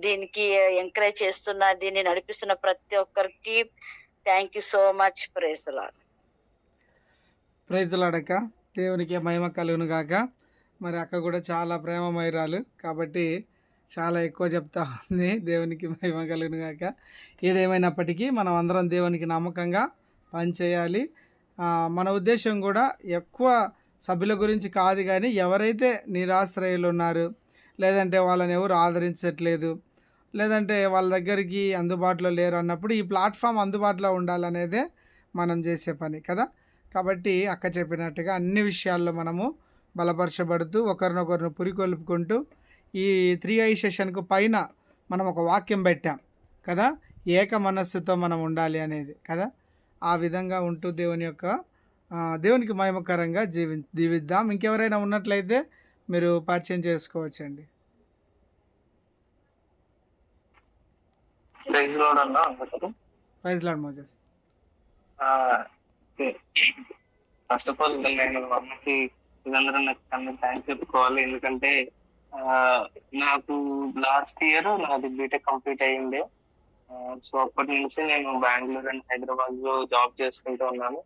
దీనికి ఎంకరేజ్ చేస్తున్న, దీన్ని నడిపిస్తున్న ప్రతి ఒక్కరికి thank you so much. Praise the lord. Praise the lord అక్క. దేవునికి మహిమ కలుగును గాక. మరి అక్క కూడా చాలా ప్రేమమయురాలు కాబట్టి చాలా ఎక్కువ చెప్తా ఉంది. దేవునికి మహిమ కలుగును గాక. ఏదేమైనప్పటికీ మనం అందరం దేవునికి నమ్మకంగా పనిచేయాలి. మన ఉద్దేశం కూడా ఎక్కువ సభ్యుల గురించి కాదు, కానీ ఎవరైతే నిరాశ్రయులు ఉన్నారు, లేదంటే వాళ్ళని ఎవరు ఆదరించట్లేదు, లేదంటే వాళ్ళ దగ్గరికి అందుబాటులో లేరు అన్నప్పుడు ఈ ప్లాట్ఫామ్ అందుబాటులో ఉండాలనేదే మనం చేసే పని కదా. కాబట్టి అక్క చెప్పినట్టుగా అన్ని విషయాల్లో మనము బలపరచబడుతూ ఒకరినొకరిని పురికొల్పుకుంటూ ఈ 3i సెషన్కు పైన మనం ఒక వాక్యం పెట్టాం కదా, ఏక మనస్సుతో మనం ఉండాలి అనేది కదా. ఆ విధంగా ఉంటూ దేవునికి మహిమకరంగా జీవిద్దాం. ఇంకెవరైనా ఉన్నట్లయితే మీరు పరిచయం చేసుకోవచ్చండి. Praise lord Moses. First of all నేను అమ్మకి వీళ్ళందరూ నాకు థ్యాంక్స్ చెప్పుకోవాలి. ఎందుకంటే నాకు లాస్ట్ ఇయర్ నాది బీటెక్ కంప్లీట్ అయ్యింది. సో అప్పటి నుంచి నేను బెంగళూరు అండ్ హైదరాబాద్ లో జాబ్ చేసుకుంటూ ఉన్నాను.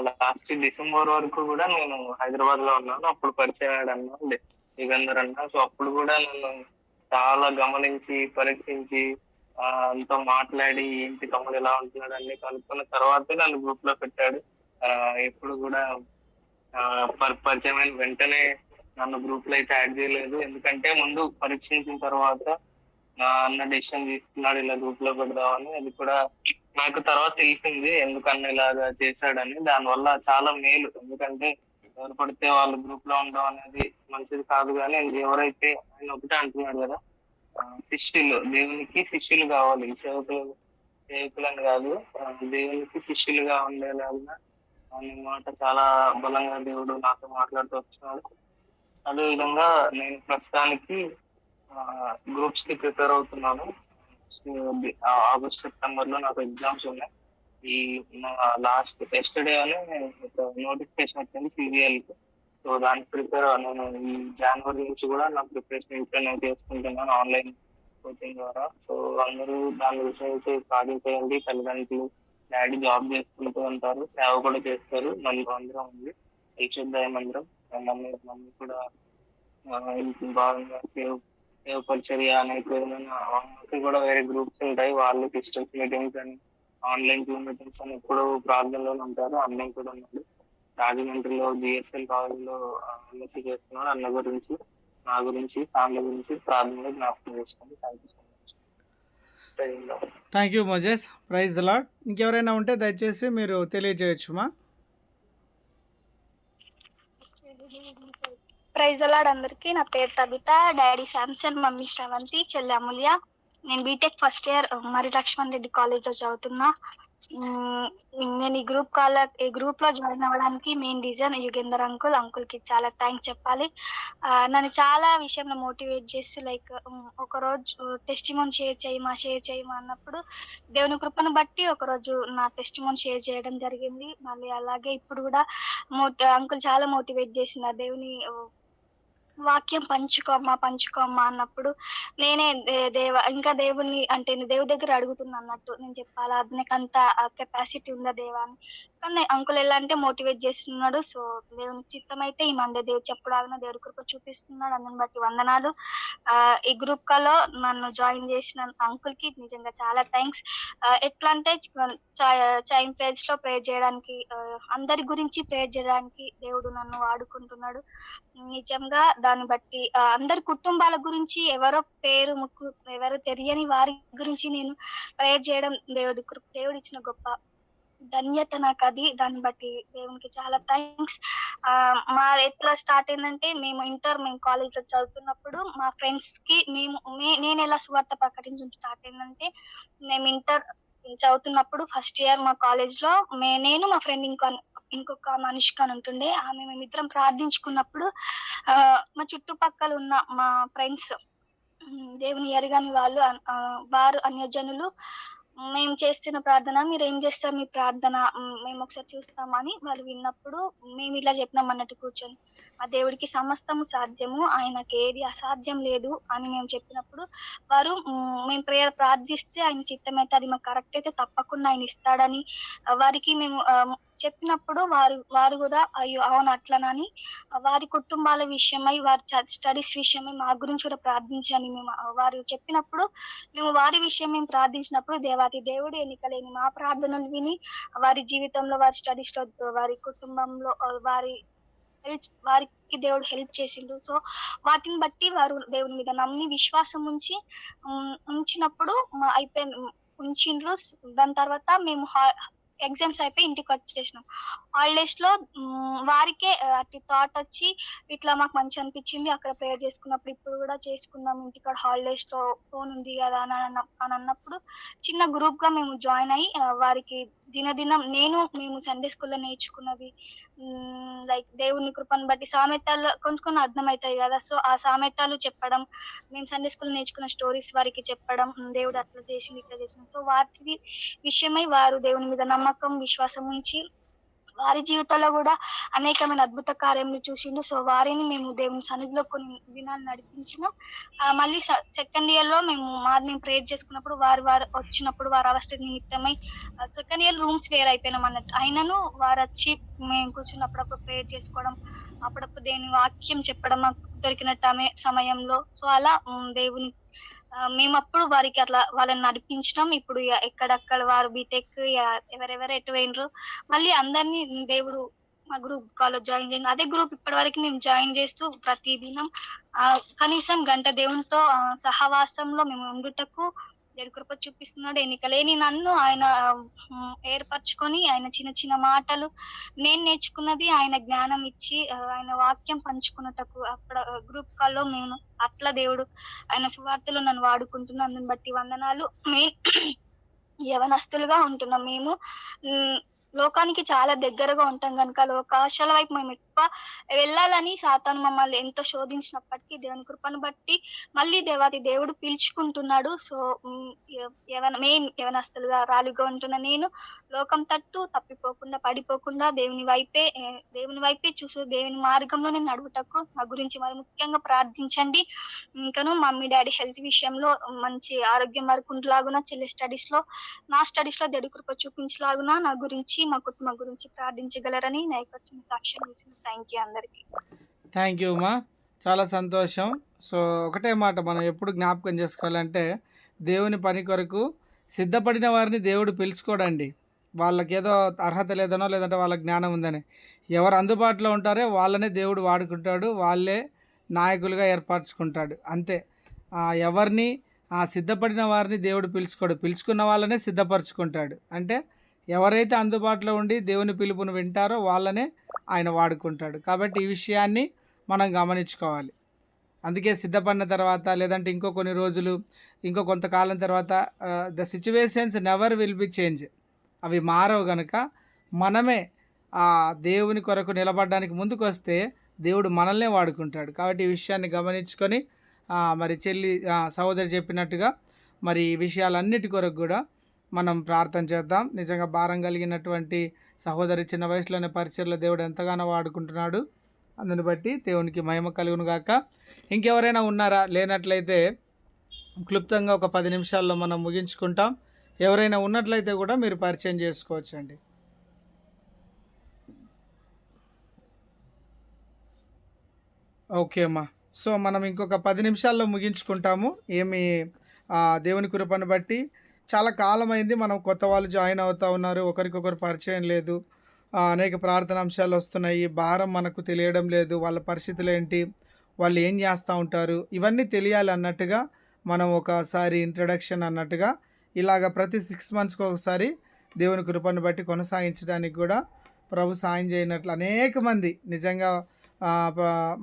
లాస్ట్ డిసెంబర్ వరకు కూడా నేను హైదరాబాద్ లో ఉన్నాను. అప్పుడు పరిచయం అయ్యాడన్నా యుగంధర్ అన్న. సో అప్పుడు కూడా నన్ను చాలా గమనించి పరీక్షించి అంతా మాట్లాడి ఏంటి తమ్ముడు ఎలా ఉంటున్నాడు అన్ని కనుక్కున్న తర్వాతే నన్ను గ్రూప్ లో పెట్టాడు. ఎప్పుడు కూడా పరిచయమైన వెంటనే నన్ను గ్రూప్ లో అయితే యాడ్ చేయలేదు. ఎందుకంటే ముందు పరీక్షించిన తర్వాత నా అన్న డెసిషన్ తీసుకున్నాడు ఇలా గ్రూప్ లో పెడదామని. అది కూడా నాకు తర్వాత తెలిసింది ఎందుకన్నా ఇలాగా చేశాడని. దానివల్ల చాలా మేలు, ఎందుకంటే ఎవరు పడితే వాళ్ళు గ్రూప్ లో ఉండడం అనేది మంచిది కాదు. కానీ ఎవరైతే ఆయన ఒకటే అంటున్నాడు కదా, శిష్యులు, దేవునికి శిష్యులు కావాలి, సేవకులని కాదు, దేవునికి శిష్యులుగా ఉండేలాగా అనే మాట చాలా బలంగా దేవుడు నాతో మాట్లాడుతూ వచ్చినాడు. అదే విధంగా నేను ప్రస్తుతానికి గ్రూప్స్ కి ప్రిపేర్ అవుతున్నాను. ఆగస్ట్ సెప్టెంబర్ లో నాకు ఎగ్జామ్స్ ఉన్నాయి. ఈ లాస్ట్ ఎస్టర్డే అని నోటిఫికేషన్ వచ్చింది సిబిఎల్ కి. సో దానికి ప్రిపేర్ నేను ఈ జనవరి నుంచి కూడా నా ప్రిపరేషన్ ఇంట్లో చేసుకుంటున్నాను ఆన్లైన్ కోచింగ్ ద్వారా. సో అందరూ దాని గురించి సాధించేయండి. తల్లిదండ్రులు, డాడీ జాబ్ చేసుకుంటూ ఉంటారు, సేవ కూడా చేస్తారు. మళ్ళీ అందరం ఉంది పరిశుద్ధ మందిరం. మమ్మీ కూడా బాగా సేవ్ పరిచర్య అనేది కూడా వేరే గ్రూప్స్ ఉంటాయి. వాళ్ళు సిస్టర్స్ మీటింగ్స్ అని, ఆన్లైన్ జూమ్ మీటింగ్స్ అని ఎప్పుడు ప్రార్థనలోనే ఉంటారు. అన్నయ్య కూడా ఉన్నాడు రాజమండ్రిలో జిఎస్ఎల్ కాలేజ్లో ఎంఎస్సీ చేస్తున్నాడు. అన్న గురించి, నా గురించి, ఫ్యామిలీ గురించి ప్రార్థనలో జ్ఞాపకం చేసుకోండి. Thank you so much. Thank you Moses. Praise the lord. ఇంకెవరైనా ఉంటే దయచేసి మీరు తెలియజేయచ్చుమా. ప్రైజ్ ది లార్డ్ అందరికి. నా పేరు Tabitha, daddy Samson, mummy Sravanthi, చెల్లి అమూల్య. నేను బీటెక్ ఫస్ట్ ఇయర్ మరి లక్ష్మణ్ రెడ్డి కాలేజ్ లో చదువుతున్నా. నేను ఈ గ్రూప్ లో జాయిన్ అవ్వడానికి మెయిన్ రీజన్ యుగేందర్ అంకుల్ కి చాలా థ్యాంక్స్ చెప్పాలి. నన్ను చాలా విషయంలో మోటివేట్ చేస్తూ లైక్ ఒక రోజు టెస్టిమోన్ షేర్ చేయమా అన్నప్పుడు దేవుని కృపను బట్టి ఒక రోజు నా టెస్టిమోన్ షేర్ చేయడం జరిగింది. మళ్ళీ అలాగే ఇప్పుడు కూడా అంకుల్ చాలా మోటివేట్ చేసిన దేవుని వాక్యం పంచుకోమ్మా అన్నప్పుడు నేనే ఇంకా దేవుని అంటే దేవుడి దగ్గర అడుగుతున్నా అన్నట్టు. నేను చెప్పాలా నాకు అంత కెపాసిటీ ఉందా దేవా అని. కానీ అంకుల్ ఎలా అంటే మోటివేట్ చేస్తున్నాడు. సో దేవుని చిత్తం అయితే ఈ మండే దేవుడు చెప్పుడాగిన దేవుడి కృప చూపిస్తున్నాడు. అందుని బట్టి వందనాలు. ఈ గ్రూప్ కాల్లో నన్ను జాయిన్ చేసిన అంకుల్ కి నిజంగా చాలా థ్యాంక్స్. ఎట్లా అంటే చైన్ ప్రేయర్స్ లో ప్రేయర్ చేయడానికి, అందరి గురించి ప్రేయర్ చేయడానికి దేవుడు నన్ను వాడుకుంటున్నాడు. నిజంగా దాన్ని బట్టి అందరి కుటుంబాల గురించి ఎవరో పేరు ముక్కు ఎవరో తెలియని వారి గురించి నేను ప్రేయర్ చేయడం దేవుడు ఇచ్చిన గొప్ప ధన్యత నాకు అది. దాన్ని బట్టి దేవునికి చాలా థ్యాంక్స్. మా ఎట్లా స్టార్ట్ అయిందంటే మేము కాలేజ్ లో చదువుతున్నప్పుడు మా ఫ్రెండ్స్ కి నేను ఎలా సువార్త ప్రకటించడం స్టార్ట్ అయిందంటే, మేము ఇంటర్ చదువుతున్నప్పుడు ఫస్ట్ ఇయర్ మా కాలేజ్ లో నేను మా ఫ్రెండ్ ఇంకొక మనిషికి అని ఉంటుండే. మేమిద్దరం ప్రార్థించుకున్నప్పుడు మా చుట్టుపక్కల ఉన్న మా ఫ్రెండ్స్ దేవుని ఎరగని వారు అన్యజనులు మేము చేస్తున్న ప్రార్థన మీరు ఏం చేస్తారు మీ ప్రార్థన మేము ఒకసారి చూస్తామని వాళ్ళు విన్నప్పుడు మేము ఇలా చెప్పినాం అన్నట్టు కూర్చొని, ఆ దేవుడికి సమస్తము సాధ్యము, ఆయనకి ఏది అసాధ్యం లేదు అని మేము చెప్పినప్పుడు వారు మేము ప్రార్థిస్తే ఆయన చిత్తం అయితే అది మాకు కరెక్ట్ అయితే తప్పకుండా ఆయన ఇస్తాడని వారికి మేము చెప్పినప్పుడు వారు కూడా అయ్యో అవును అట్లనని వారి కుటుంబాల విషయమై వారి స్టడీస్ విషయమై మా గురించి కూడా ప్రార్థించని మేము వారు చెప్పినప్పుడు మేము వారి విషయం మేము ప్రార్థించినప్పుడు దేవాతి దేవుడు ఎన్నికలేని మా ప్రార్థనలు విని వారి జీవితంలో వారి స్టడీస్ లో వారి కుటుంబంలో వారికి దేవుడు హెల్ప్ చేసిండు. సో వాటిని బట్టి వారు దేవుని మీద నమ్మి విశ్వాసం ఉంచినప్పుడు ఉంచిండ్రు. దాని తర్వాత మేము ఎగ్జామ్స్ అయిపోయి ఇంటికి వచ్చేసినాం. హాలిడేస్ లో వారికే అట్టి థాట్ వచ్చి ఇట్లా మాకు మంచి అనిపించింది అక్కడ ప్రేయర్ చేసుకున్నప్పుడు, ఇప్పుడు కూడా చేసుకుందాం ఇంటికాడ హాలిడేస్ లో ఫోన్ ఉంది కదా అని అన్నప్పుడు చిన్న గ్రూప్ గా మేము జాయిన్ అయ్యి వారికి దినదినం మేము సండే స్కూల్లో నేర్చుకున్నది లైక్ దేవుని కృపను బట్టి సామెతలు కొన్ని అర్థమవుతాయి కదా. సో ఆ సామెతలు చెప్పడం, మేము సండే స్కూల్ నేర్చుకున్న స్టోరీస్ వారికి చెప్పడం, దేవుడు అట్లా చేసింది ఇట్లా చేసింది. సో వాటి విషయమై వారు దేవుని మీద నమ్మకం విశ్వాసం ఉంచి వారి జీవితంలో కూడా అనేకమైన అద్భుత కార్యములు చూసిండు. సో వారిని మేము దేవుని సన్నిధిలో కొన్ని దినాలు నడిపించినాం. మళ్ళీ సెకండ్ ఇయర్ లో మేము మార్నింగ్ ప్రేయర్ చేసుకున్నప్పుడు వారు వచ్చినప్పుడు వారి అవస్థ నిమిత్తమై సెకండ్ ఇయర్ రూమ్స్ వేర్ అయిపోయినాం అన్నట్టు. అయినను వారు వచ్చి మేము కూర్చున్నప్పుడు ప్రేయర్ చేసుకోవడం, అప్పుడప్పుడు దేవుని వాక్యం చెప్పడం మాకు దొరికిన సమయంలో. సో అలా దేవుని మేము అప్పుడు వారికి అట్లా వాళ్ళని నడిపించినాం. ఇప్పుడు ఎక్కడక్కడ వారు బీటెక్ ఎవరెవరు ఎటు పోయినరు మళ్ళీ అందరినీ దేవుడు మా గ్రూప్ కాల్లో జాయిన్ చేయండి. అదే గ్రూప్ ఇప్పటి వరకు మేము జాయిన్ చేస్తూ ప్రతిదినం కనీసం గంట దేవునితో సహవాసంలో మేము ఉండుటకు దేవుడి కృప చూపిస్తున్నాడు. ఎన్నికలేని నన్ను ఆయన ఏర్పరచుకొని ఆయన చిన్న చిన్న మాటలు నేను నేర్చుకున్నది ఆయన జ్ఞానం ఇచ్చి ఆయన వాక్యం పంచుకున్నటకు అక్కడ గ్రూప్ కాల్లో మేము అట్లా దేవుడు ఆయన సువార్తలో నన్ను వాడుకుంటున్నా. అందుని బట్టి వందనాలు. యవనస్తులుగా ఉంటున్నాం మేము. లోకానికి చాలా దగ్గరగా ఉంటాం కనుక లోకాశాల వైపు మేము ఎక్కువ వెళ్ళాలని సాతాను మమ్మల్ని ఎంతో శోధించినప్పటికీ దేవుని కృపను బట్టి మళ్ళీ దేవాది దేవుడు పిలుచుకుంటున్నాడు. సో యవనస్తులుగా రాలుగా ఉంటున్న నేను లోకం తట్టు తప్పిపోకుండా పడిపోకుండా దేవుని వైపే చూసు దేవుని మార్గంలోనే నడువుటకు నా గురించి మరి ముఖ్యంగా ప్రార్థించండి. ఇంకను మమ్మీ డాడీ హెల్త్ విషయంలో మంచి ఆరోగ్యం వరకు ఉండలాగున చెల్లి నా స్టడీస్ లో దేవుడి కృప చూపించలాగున నా గురించి మా కుటుంబం గురించి ప్రార్థించగలరని నా యొక్క చిన్న సాక్ష్యం ఇచ్చిన. థ్యాంక్ యూ అందరికి. థ్యాంక్ యూ అమ్మా, చాలా సంతోషం. సో ఒకటే మాట మనం ఎప్పుడు జ్ఞాపకం చేసుకోవాలంటే దేవుని పని కొరకు సిద్ధపడిన వారిని దేవుడు పిలుచుకోడండి. వాళ్ళకి ఏదో అర్హత లేదనో లేదంటే వాళ్ళకి జ్ఞానం ఉందని ఎవరు అందుబాటులో ఉంటారో వాళ్ళనే దేవుడు వాడుకుంటాడు, వాళ్ళే నాయకులుగా ఏర్పరచుకుంటాడు అంతే. ఎవరిని సిద్ధపడిన వారిని దేవుడు పిలుచుకున్న వాళ్ళనే సిద్ధపరచుకుంటాడు. అంటే ఎవరైతే అందుబాటులో ఉండి దేవుని పిలుపును వింటారో వాళ్ళనే ఆయన వాడుకుంటాడు. కాబట్టి ఈ విషయాన్ని మనం గమనించుకోవాలి. అందుకే సిద్ధపడిన తర్వాత లేదంటే ఇంకో కొన్ని రోజులు ఇంకో కొంతకాలం తర్వాత the situations never will be change, అవి మారవు కనుక మనమే ఆ దేవుని కొరకు నిలబడడానికి ముందుకు వస్తే దేవుడు మనల్నే వాడుకుంటాడు. కాబట్టి ఈ విషయాన్ని గమనించుకొని మరి సహోదరి చెప్పినట్టుగా మరి ఈ విషయాలన్నిటి కొరకు కూడా మనం ప్రార్థన చేద్దాం. నిజంగా భారం కలిగినటువంటి సహోదరి చిన్న వయసులోనే పరిచర్లో దేవుడు ఎంతగానో వాడుకుంటున్నాడు. అందుని బట్టి దేవునికి మహిమ కలుగును గాక. ఇంకెవరైనా ఉన్నారా? లేనట్లయితే క్లుప్తంగా ఒక 10 నిమిషాల్లో మనం ముగించుకుంటాం. ఎవరైనా ఉన్నట్లయితే కూడా మీరు పరిచయం చేసుకోవచ్చండి. ఓకే అమ్మా. సో మనం ఇంకొక 10 నిమిషాల్లో ముగించుకుంటాము. దేవుని కృపను బట్టి చాలా కాలమైంది. మనం కొత్త వాళ్ళు జాయిన్ అవుతూ ఉన్నారు. ఒకరికొకరు పరిచయం లేదు. అనేక ప్రార్థన అంశాలు వస్తున్నాయి. భారం మనకు తెలియడం లేదు. వాళ్ళ పరిస్థితులు ఏంటి, వాళ్ళు ఏం చేస్తూ ఉంటారు, ఇవన్నీ తెలియాలి అన్నట్టుగా మనం ఒకసారి ఇంట్రడక్షన్ అన్నట్టుగా ఇలాగ ప్రతి 6 మంత్స్కి ఒకసారి దేవుని కృపను బట్టి కొనసాగించడానికి కూడా ప్రభు సాయం చేయనట్లు అనేక మంది నిజంగా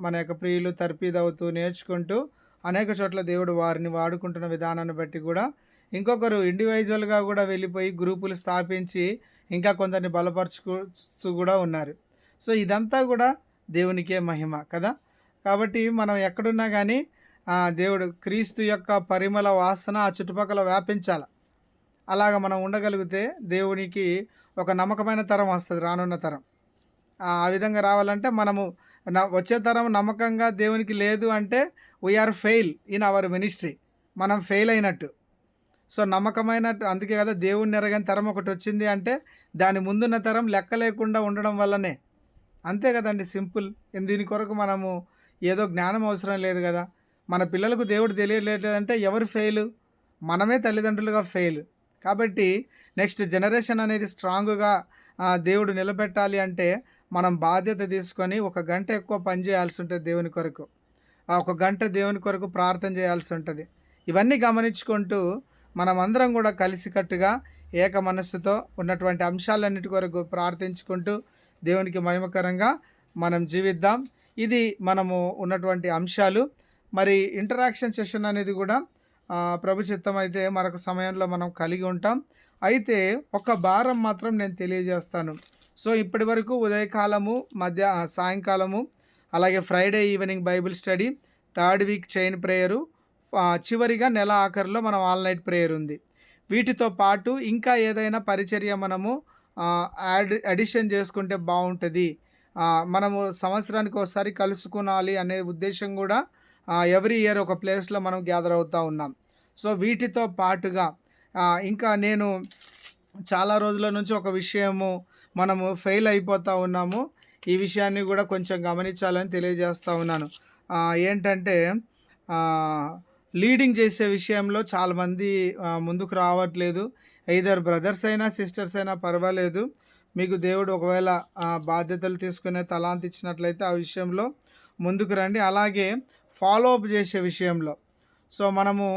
మన యొక్క ప్రియులు తర్పీదవుతూ నేర్చుకుంటూ అనేక చోట్ల దేవుడు వారిని వాడుకుంటున్న విధానాన్ని బట్టి కూడా ఇంకొకరు ఇండివిజువల్గా కూడా వెళ్ళిపోయి గ్రూపులు స్థాపించి ఇంకా కొందరిని బలపరుచుతూ కూడా ఉన్నారు. సో ఇదంతా కూడా దేవునికే మహిమ కదా. కాబట్టి మనం ఎక్కడున్నా కానీ దేవుడు క్రీస్తు యొక్క పరిమళ వాసన ఆ చుట్టుపక్కల వ్యాపించాలి. అలాగ మనం ఉండగలిగితే దేవునికి ఒక నమ్మకమైన తరం వస్తుంది, రానున్న తరం. ఆ విధంగా రావాలంటే మనము వచ్చే తరం నమ్మకంగా దేవునికి లేదు అంటే we are fail in our ministry, మనం ఫెయిల్ అయినట్టు. సో నమ్మకమైనట్టు, అందుకే కదా దేవుణ్ణి ఎరగని తరం ఒకటి వచ్చింది అంటే దాని ముందున్న తరం లెక్క లేకుండా ఉండడం వల్లనే. అంతే కదండి, సింపుల్. దీని కొరకు మనము ఏదో జ్ఞానం అవసరం లేదు కదా. మన పిల్లలకు దేవుడు తెలియలేదంటే ఎవరు ఫెయిల్? మనమే తల్లిదండ్రులుగా ఫెయిల్. కాబట్టి నెక్స్ట్ జనరేషన్ అనేది స్ట్రాంగ్గా దేవుడు నిలబెట్టాలి అంటే మనం బాధ్యత తీసుకొని 1 గంట ఎక్కువ పని చేయాల్సి ఉంటుంది దేవుని కొరకు. 1 గంట దేవుని కొరకు ప్రార్థన చేయాల్సి ఉంటుంది. ఇవన్నీ గమనించుకుంటూ మనమందరం కూడా కలిసికట్టుగా ఏక మనస్సుతో ఉన్నటువంటి అంశాలన్నిటి కొరకు ప్రార్థించుకుంటూ దేవునికి మహిమకరంగా మనం జీవిద్దాం. ఇది మనము ఉన్నటువంటి అంశాలు. మరి ఇంటరాక్షన్ సెషన్ అనేది కూడా ప్రభు చిత్తం అయితే మరొక సమయంలో మనం కలిగి ఉంటాం. అయితే ఒక భారం మాత్రం నేను తెలియజేస్తాను. సో ఇప్పటి వరకు ఉదయకాలము, సాయంకాలము, అలాగే Friday evening Bible study, 3rd week chain prayer, చివరిగా నెల ఆఖరిలో మనం ఆల్ నైట్ ప్రేయర్ ఉంది. వీటితో పాటు ఇంకా ఏదైనా పరిచర్య మనము అడిషన్ చేసుకుంటే బాగుంటుంది. మనము సంవత్సరానికి ఒకసారి కలుసుకునాలి అనే ఉద్దేశం కూడా ఎవ్రీ ఇయర్ ఒక ప్లేస్లో మనం గ్యాదర్ అవుతూ ఉన్నాం. సో వీటితో పాటుగా ఇంకా నేను చాలా రోజుల నుంచి ఒక విషయము మనము ఫెయిల్ అయిపోతూ ఉన్నాము. ఈ విషయాన్ని కూడా కొంచెం గమనించాలని తెలియజేస్తూ ఉన్నాను. ఏంటంటే లీడింగ్ చేసే విషయంలో చాలామంది ముందుకు రావట్లేదు. ఎయిదర్ బ్రదర్స్ అయినా సిస్టర్స్ అయినా పర్వాలేదు, మీకు దేవుడు ఒకవేళ బాధ్యతలు తీసుకునే తలాంత ఇచ్చినట్లయితే ఆ విషయంలో ముందుకు రండి. అలాగే ఫాలో అప్ చేసే విషయంలో, సో మనము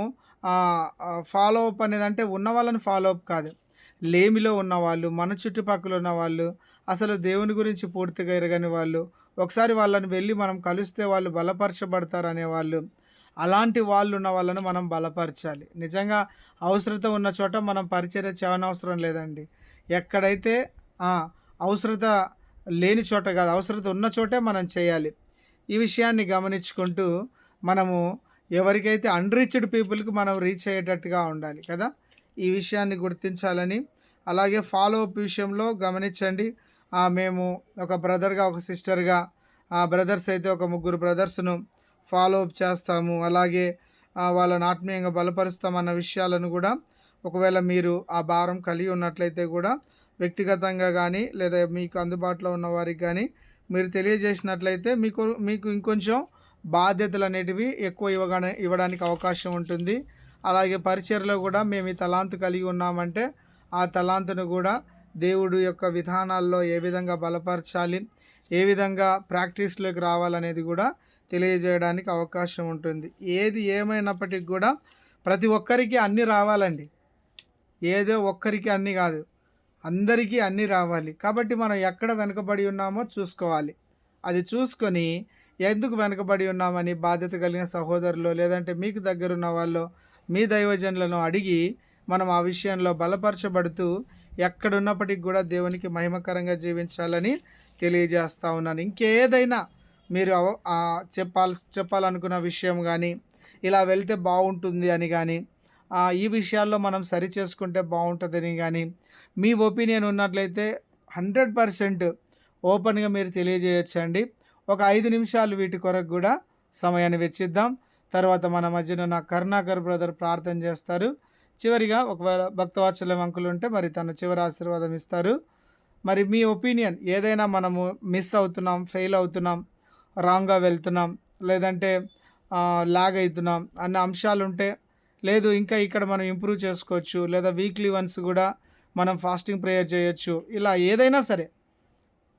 ఫాలో అప్ అనేది అంటే ఉన్న వాళ్ళని ఫాలో అప్ కాదు, లేమిలో ఉన్నవాళ్ళు, మన చుట్టుపక్కల ఉన్న వాళ్ళు, అసలు దేవుని గురించి పూర్తిగా ఎరగని వాళ్ళు, ఒకసారి వాళ్ళని వెళ్ళి మనం కలిస్తే వాళ్ళు బలపరచబడతారు అనేవాళ్ళు, అలాంటి వాళ్ళు ఉన్న వాళ్ళను మనం బలపరచాలి. నిజంగా అవసరత ఉన్న చోట మనం పరిచర్య చేయనవసరం లేదండి. ఎక్కడైతే అవసరత లేని చోట కాదు, అవసరత ఉన్న చోటే మనం చేయాలి. ఈ విషయాన్ని గమనించుకుంటూ మనము ఎవరికైతే అన్రీచ్డ్ పీపుల్కి మనం రీచ్ అయ్యేటట్టుగా ఉండాలి కదా. ఈ విషయాన్ని గుర్తించాలని, అలాగే ఫాలో అప్ విషయంలో గమనించండి. మేము ఒక బ్రదర్గా, ఒక సిస్టర్గా, బ్రదర్స్ అయితే ఒక 3 బ్రదర్స్ను ఫాలో అప్ చేస్తాము. అలాగే వాళ్ళని ఆత్మీయంగా బలపరుస్తామన్న విషయాలను కూడా ఒకవేళ మీరు ఆ భారం కలిగి ఉన్నట్లయితే కూడా వ్యక్తిగతంగా కానీ లేదా మీకు అందుబాటులో ఉన్న వారికి కానీ మీరు తెలియజేసినట్లయితే మీకు ఇంకొంచెం బాధ్యతలు అనేటివి ఎక్కువ ఇవ్వడానికి అవకాశం ఉంటుంది. అలాగే పరిచర్లో కూడా మేము ఈ తలాంతు కలిగి ఉన్నామంటే ఆ తలాంతును కూడా దేవుడు యొక్క విధానాల్లో ఏ విధంగా బలపరచాలి, ఏ విధంగా ప్రాక్టీస్లోకి రావాలనేది కూడా తెలియజేయడానికి అవకాశం ఉంటుంది. ఏది ఏమైనప్పటికీ కూడా ప్రతి ఒక్కరికి అన్నీ రావాలండి. ఏదో ఒక్కరికి అన్నీ కాదు, అందరికీ అన్నీ రావాలి. కాబట్టి మనం ఎక్కడ వెనుకబడి ఉన్నామో చూసుకోవాలి. అది చూసుకొని ఎందుకు వెనుకబడి ఉన్నామని బాధ్యత కలిగిన సహోదరులు లేదంటే మీకు దగ్గరున్న వాళ్ళు, మీ దైవజనులను అడిగి మనం ఆ విషయంలో బలపరచబడుతూ ఎక్కడున్నప్పటికి కూడా దేవునికి మహిమకరంగా జీవించాలని తెలియజేస్తూ ఉన్నాను. ఇంకేదైనా మీరు చెప్పాలనుకున్న విషయం కానీ, ఇలా వెళ్తే బాగుంటుంది అని కానీ, ఈ విషయాల్లో మనం సరి చేసుకుంటే బాగుంటుందని కానీ మీ ఒపీనియన్ ఉన్నట్లయితే 100% ఓపెన్గా మీరు తెలియజేయచ్చండి. ఒక 5 నిమిషాలు వీటి కొరకు కూడా సమయాన్ని వెచ్చిద్దాం. తర్వాత మన మధ్యన ఉన్న కరుణాకర్ బ్రదర్ ప్రార్థన చేస్తారు. చివరిగా ఒకవేళ భక్తవాత్సల్యం అంకులు ఉంటే మరి తను చివరి ఆశీర్వాదం ఇస్తారు. మరి మీ ఒపీనియన్ ఏదైనా మనము మిస్ అవుతున్నాం, ఫెయిల్ అవుతున్నాం, రాంగ్గా వెళ్తున్నాం, లేదంటే లాగ్ అవుతున్నాం అన్న అంశాలు ఉంటే, లేదు ఇంకా ఇక్కడ మనం ఇంప్రూవ్ చేసుకోవచ్చు, లేదా వీక్లీ వన్స్ కూడా మనం ఫాస్టింగ్ ప్రేయర్ చేయొచ్చు, ఇలా ఏదైనా సరే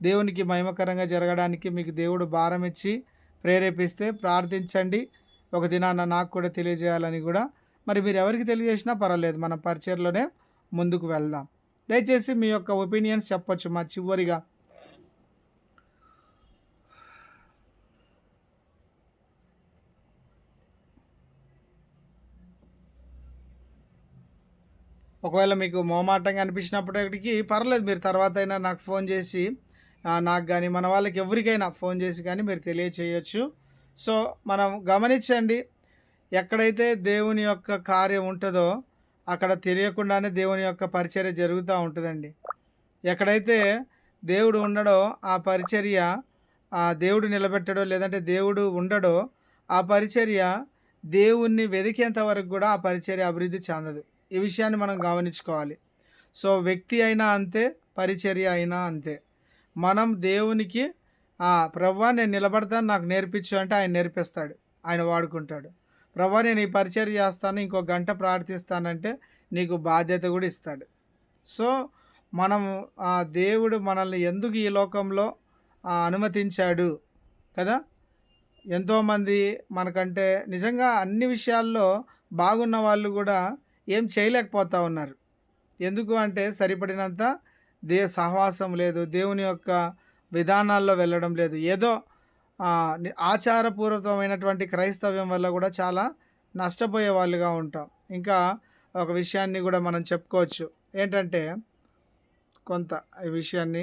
దేవునికి మహిమకరంగా జరగడానికి మీకు దేవుడు భారం ఇచ్చి ప్రేరేపిస్తే ప్రార్థించండి. ఒక దినాన నాకు కూడా తెలియజేయాలని కూడా మరి మీరు ఎవరికి తెలియజేసినా పర్వాలేదు, మన పరిచర్లోనే ముందుకు వెళ్దాం. దయచేసి మీ యొక్క ఒపీనియన్స్ చెప్పొచ్చు. మా చివరిగా ఒకవేళ మీకు మొహమాటంగా అనిపించినప్పటికీ పర్లేదు, మీరు తర్వాత అయినా నాకు ఫోన్ చేసి నాకు కానీ మన వాళ్ళకి ఎవరికైనా ఫోన్ చేసి కానీ మీరు తెలియచేయచ్చు. సో మనం గమనించండి, ఎక్కడైతే దేవుని యొక్క కార్యం ఉంటుందో అక్కడ తెలియకుండానే దేవుని యొక్క పరిచర్య జరుగుతూ ఉంటుందండి. ఎక్కడైతే దేవుడు ఉండడో ఆ పరిచర్య దేవుడు నిలబెట్టడో, లేదంటే దేవుడు ఉండడో ఆ పరిచర్య దేవుణ్ణి వెదికేంత వరకు కూడా ఆ పరిచర్య అభివృద్ధి చెందదు. ఈ విషయాన్ని మనం గమనించుకోవాలి. సో వ్యక్తి అయినా అంతే, పరిచర్య అయినా అంతే. మనం దేవునికి ప్రభువా నేను నిలబడతాను, నాకు నేర్పించు అంటే ఆయన నేర్పిస్తాడు, ఆయన వాడుకుంటాడు. ప్రభువా నేను ఈ పరిచర్య చేస్తాను, ఇంకో గంట ప్రార్థిస్తానంటే నీకు బాధ్యత కూడా ఇస్తాడు. సో మనము దేవుడు మనల్ని ఎందుకు ఈ లోకంలో అనుమతించాడు కదా. ఎంతోమంది మనకంటే నిజంగా అన్ని విషయాల్లో బాగున్న వాళ్ళు కూడా ఏం చేయలేకపోతూ ఉన్నారు. ఎందుకు అంటే సరిపడినంత సహవాసం లేదు, దేవుని యొక్క విధానాల్లో వెళ్ళడం లేదు. ఏదో ఆచారపూర్వకమైనటువంటి క్రైస్తవ్యం వల్ల కూడా చాలా నష్టపోయే వాళ్ళుగా ఉంటాం. ఇంకా ఒక విషయాన్ని కూడా మనం చెప్పుకోవచ్చు, ఏంటంటే కొంత ఈ విషయాన్ని